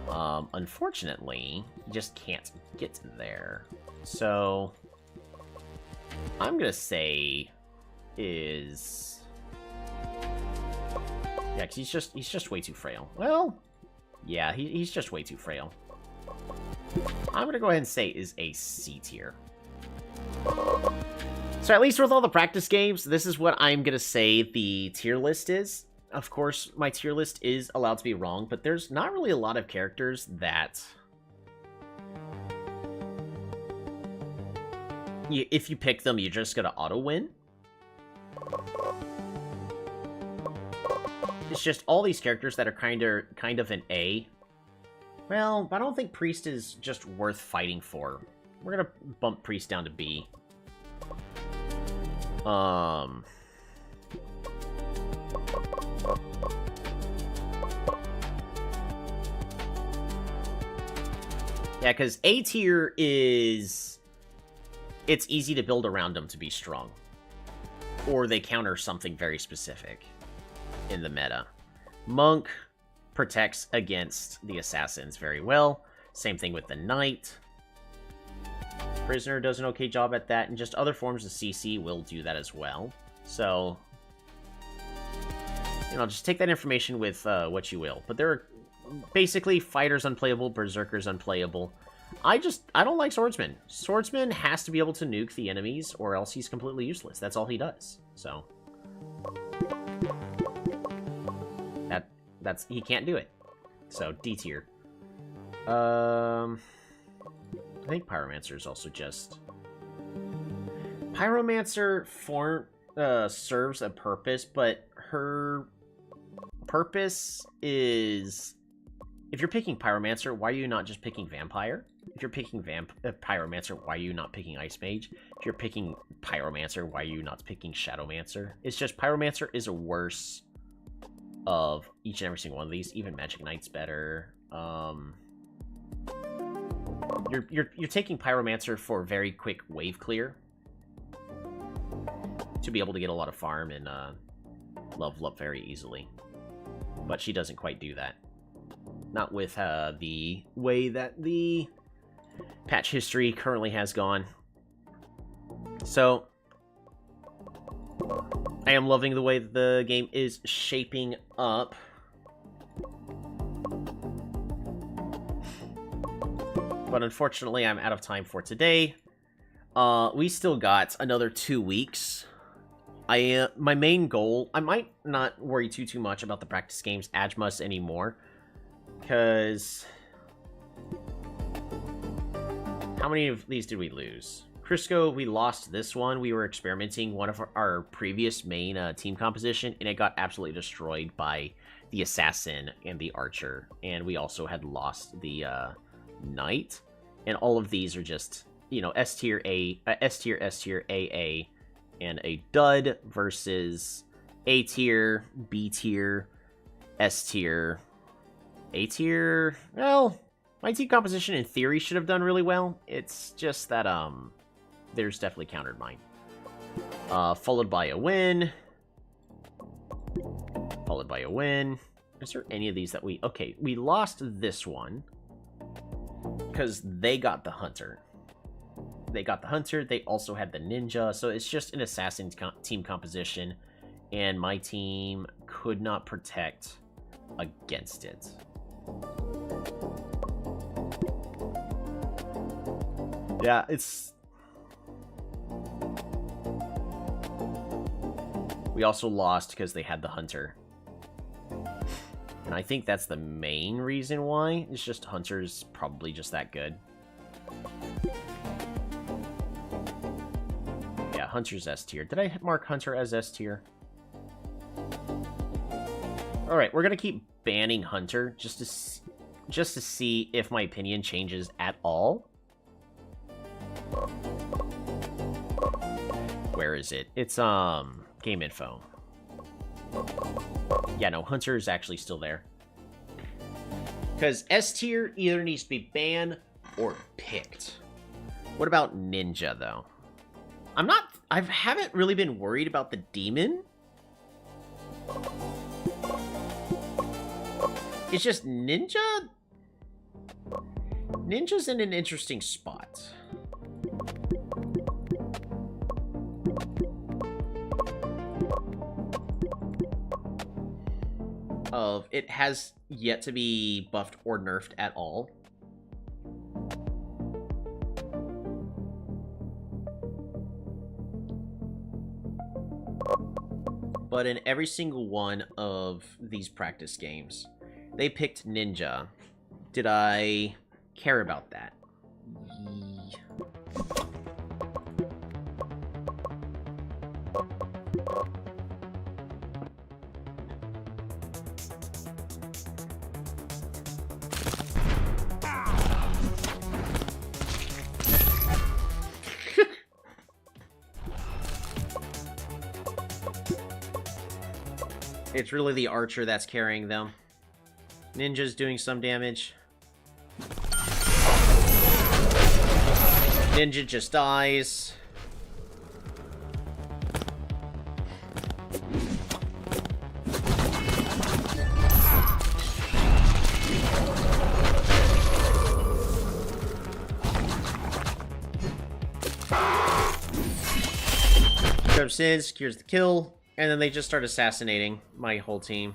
Unfortunately, you just can't get there. So I'm gonna say is... Yeah, because he's just way too frail. Well, yeah, he's just way too frail. I'm gonna go ahead and say is a C tier. So at least with all the practice games, this is what I'm gonna say the tier list is. Of course, my tier list is allowed to be wrong, but there's not really a lot of characters that... if you pick them, you're just gonna auto-win. It's just all these characters that are kind of an A. Well, I don't think Priest is just worth fighting for. We're gonna bump Priest down to B. Yeah, because A tier is... it's easy to build around them to be strong. Or they counter something very specific in the meta. Monk protects against the assassins very well. Same thing with the Knight. Prisoner does an okay job at that, and just other forms of CC will do that as well. So, you know, just take that information with what you will. But there are basically fighters unplayable, berserkers unplayable. I don't like Swordsman. Swordsman has to be able to nuke the enemies, or else he's completely useless. That's all he does. So, he can't do it. So, D tier. I think Pyromancer is also just... Pyromancer serves a purpose, but her purpose is... if you're picking Pyromancer, why are you not just picking Vampire? If you're picking Pyromancer, why are you not picking Ice Mage? If you're picking Pyromancer, why are you not picking Shadowmancer? It's just Pyromancer is a worse of each and every single one of these. Even Magic Knight's better. You're taking Pyromancer for very quick wave clear to be able to get a lot of farm and level up very easily. But she doesn't quite do that. Not with the way that the patch history currently has gone. So, I am loving the way that the game is shaping up. But unfortunately, I'm out of time for today. We still got another 2 weeks. My main goal, I might not worry too much about the practice games Ajmas anymore. Because how many of these did we lose? Crisco, we lost this one. We were experimenting one of our previous main team composition, and it got absolutely destroyed by the assassin and the archer. And we also had lost the knight. And all of these are just, you know, S tier, S tier, AA, and a dud versus A tier, B tier, S tier, A tier. Well, my team composition in theory should have done really well. It's just that there's definitely countered mine. Followed by a win. Followed by a win. Is there any of these that we... Okay, we lost this one because they got the hunter. They got the hunter. They also had the ninja. So it's just an assassin team composition. And my team could not protect against it. Yeah, it's... We also lost because they had the hunter. And I think that's the main reason why. It's just hunter's probably just that good. Yeah, hunter's S tier. Did I mark hunter as S tier? Alright, we're gonna keep banning hunter just to see if my opinion changes at all. Where is it? It's game info. Yeah, no, hunter is actually still there. Because S tier either needs to be banned or picked. What about ninja though? I haven't really been worried about the demon. It's just ninja. Ninja's in an interesting spot. It has yet to be buffed or nerfed at all. But in every single one of these practice games, they picked ninja. Did I care about that? It's really the archer that's carrying them. Ninja's doing some damage. Ninja just dies. Jumps in, secures the kill. And then they just start assassinating my whole team.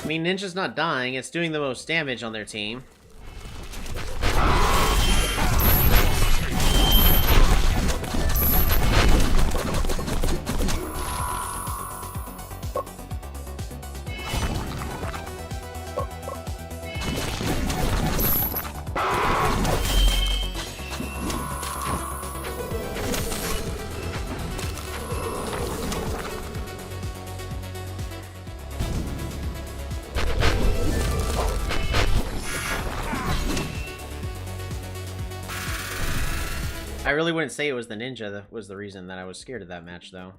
I mean, Ninja's not dying. It's doing the most damage on their team. I really wouldn't say it was the ninja that was the reason that I was scared of that match, though.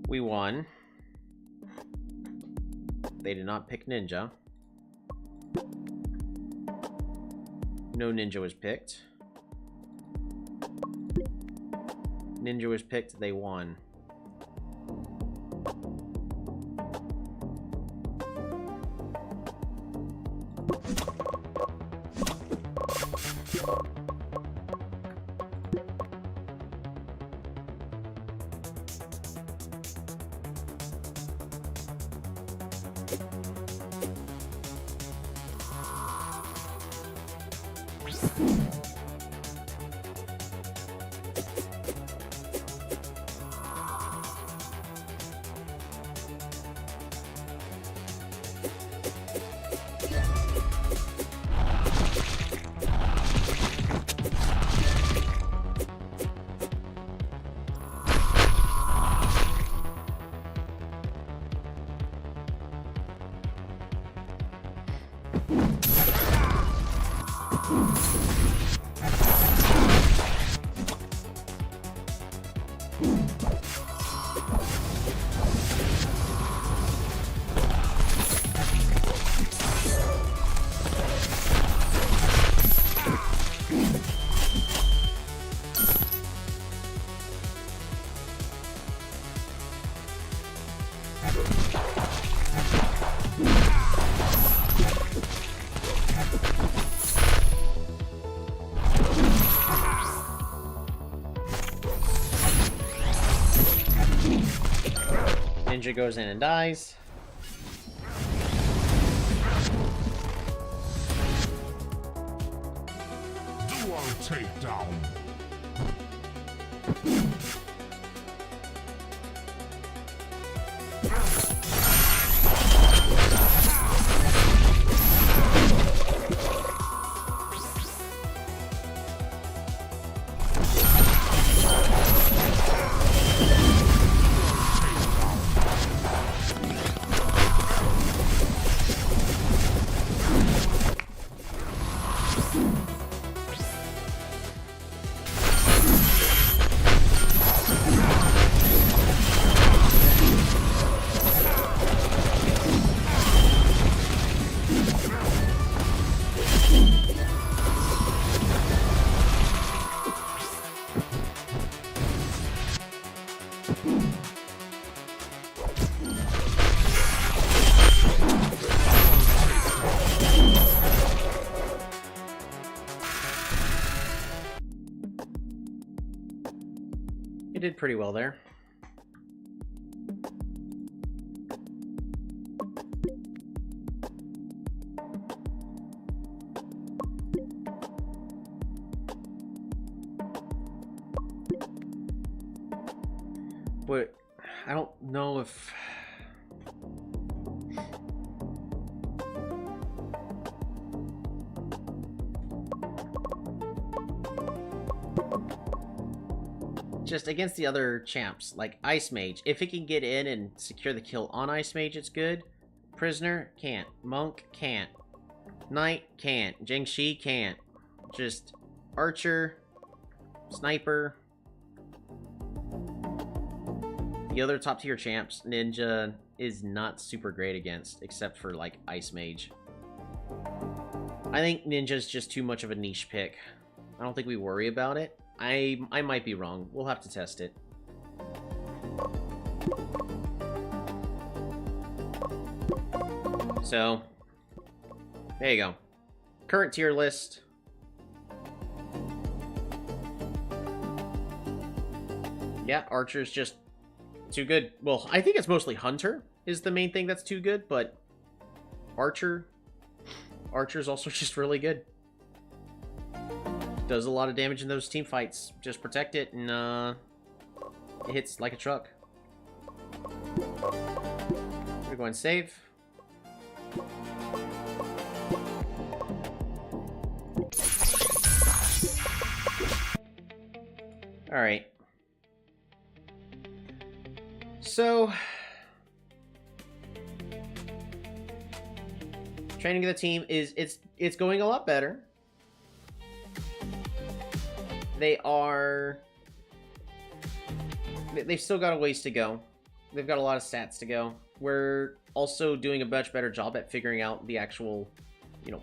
We won. They did not pick ninja. No ninja was picked. Ninja was picked, they won. Ninja goes in and dies. Dual takedown. You did pretty well there. But I don't know if... Just against the other champs, like Ice Mage, if it can get in and secure the kill on Ice Mage, it's good. Prisoner, can't. Monk, can't. Knight, can't. Jingxi, can't. Just Archer, Sniper. The other top tier champs, Ninja is not super great against, except for like Ice Mage. I think Ninja's just too much of a niche pick. I don't think we worry about it. I might be wrong. We'll have to test it. So, there you go. Current tier list. Yeah, Archer's just too good. Well, I think it's mostly Hunter is the main thing that's too good, but Archer's also just really good. Does a lot of damage in those team fights. Just protect it, and it hits like a truck. We're going to save. Alright. So, training of the team is it's going a lot better. They've still got a ways to go. They've got a lot of stats to go. We're also doing a much better job at figuring out the actual,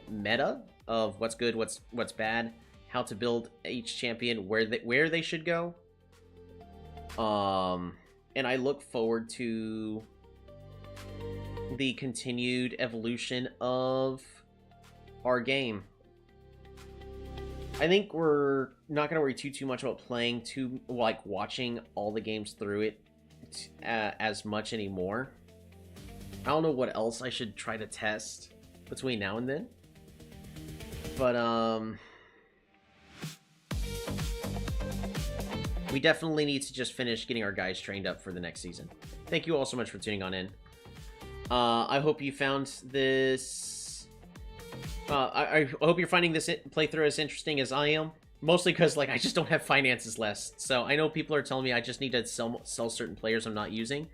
meta of what's good, what's bad, how to build each champion, where they should go. And I look forward to the continued evolution of our game. I think we're not going to worry too much about playing watching all the games through it as much anymore. I don't know what else I should try to test between now and then. But, we definitely need to just finish getting our guys trained up for the next season. Thank you all so much for tuning on in. I hope you found this... I hope you're finding this playthrough as interesting as I am. Mostly because, I just don't have finances left. So I know people are telling me I just need to sell certain players I'm not using.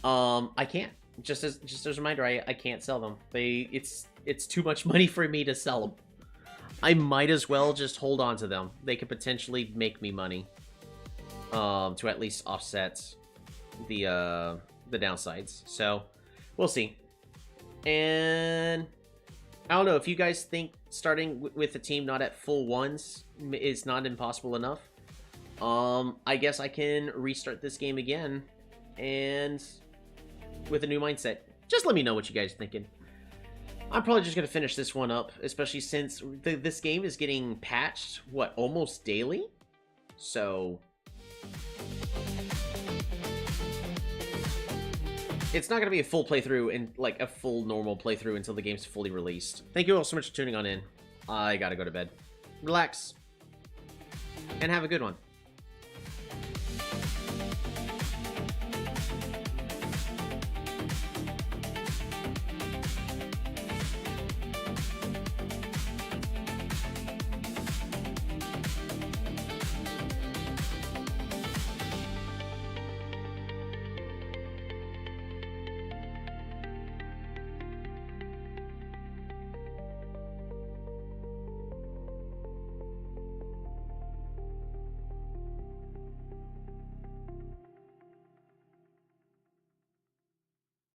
I can't. Just as a reminder, I can't sell them. It's too much money for me to sell them. I might as well just hold on to them. They could potentially make me money. To at least offset the downsides. So, we'll see. And I don't know, if you guys think starting with a team not at full ones is not impossible enough, I guess I can restart this game again and with a new mindset. Just let me know what you guys are thinking. I'm probably just going to finish this one up, especially since this game is getting patched, almost daily? So it's not going to be a full playthrough and a full normal playthrough until the game's fully released. Thank you all so much for tuning on in. I gotta go to bed. Relax. And have a good one.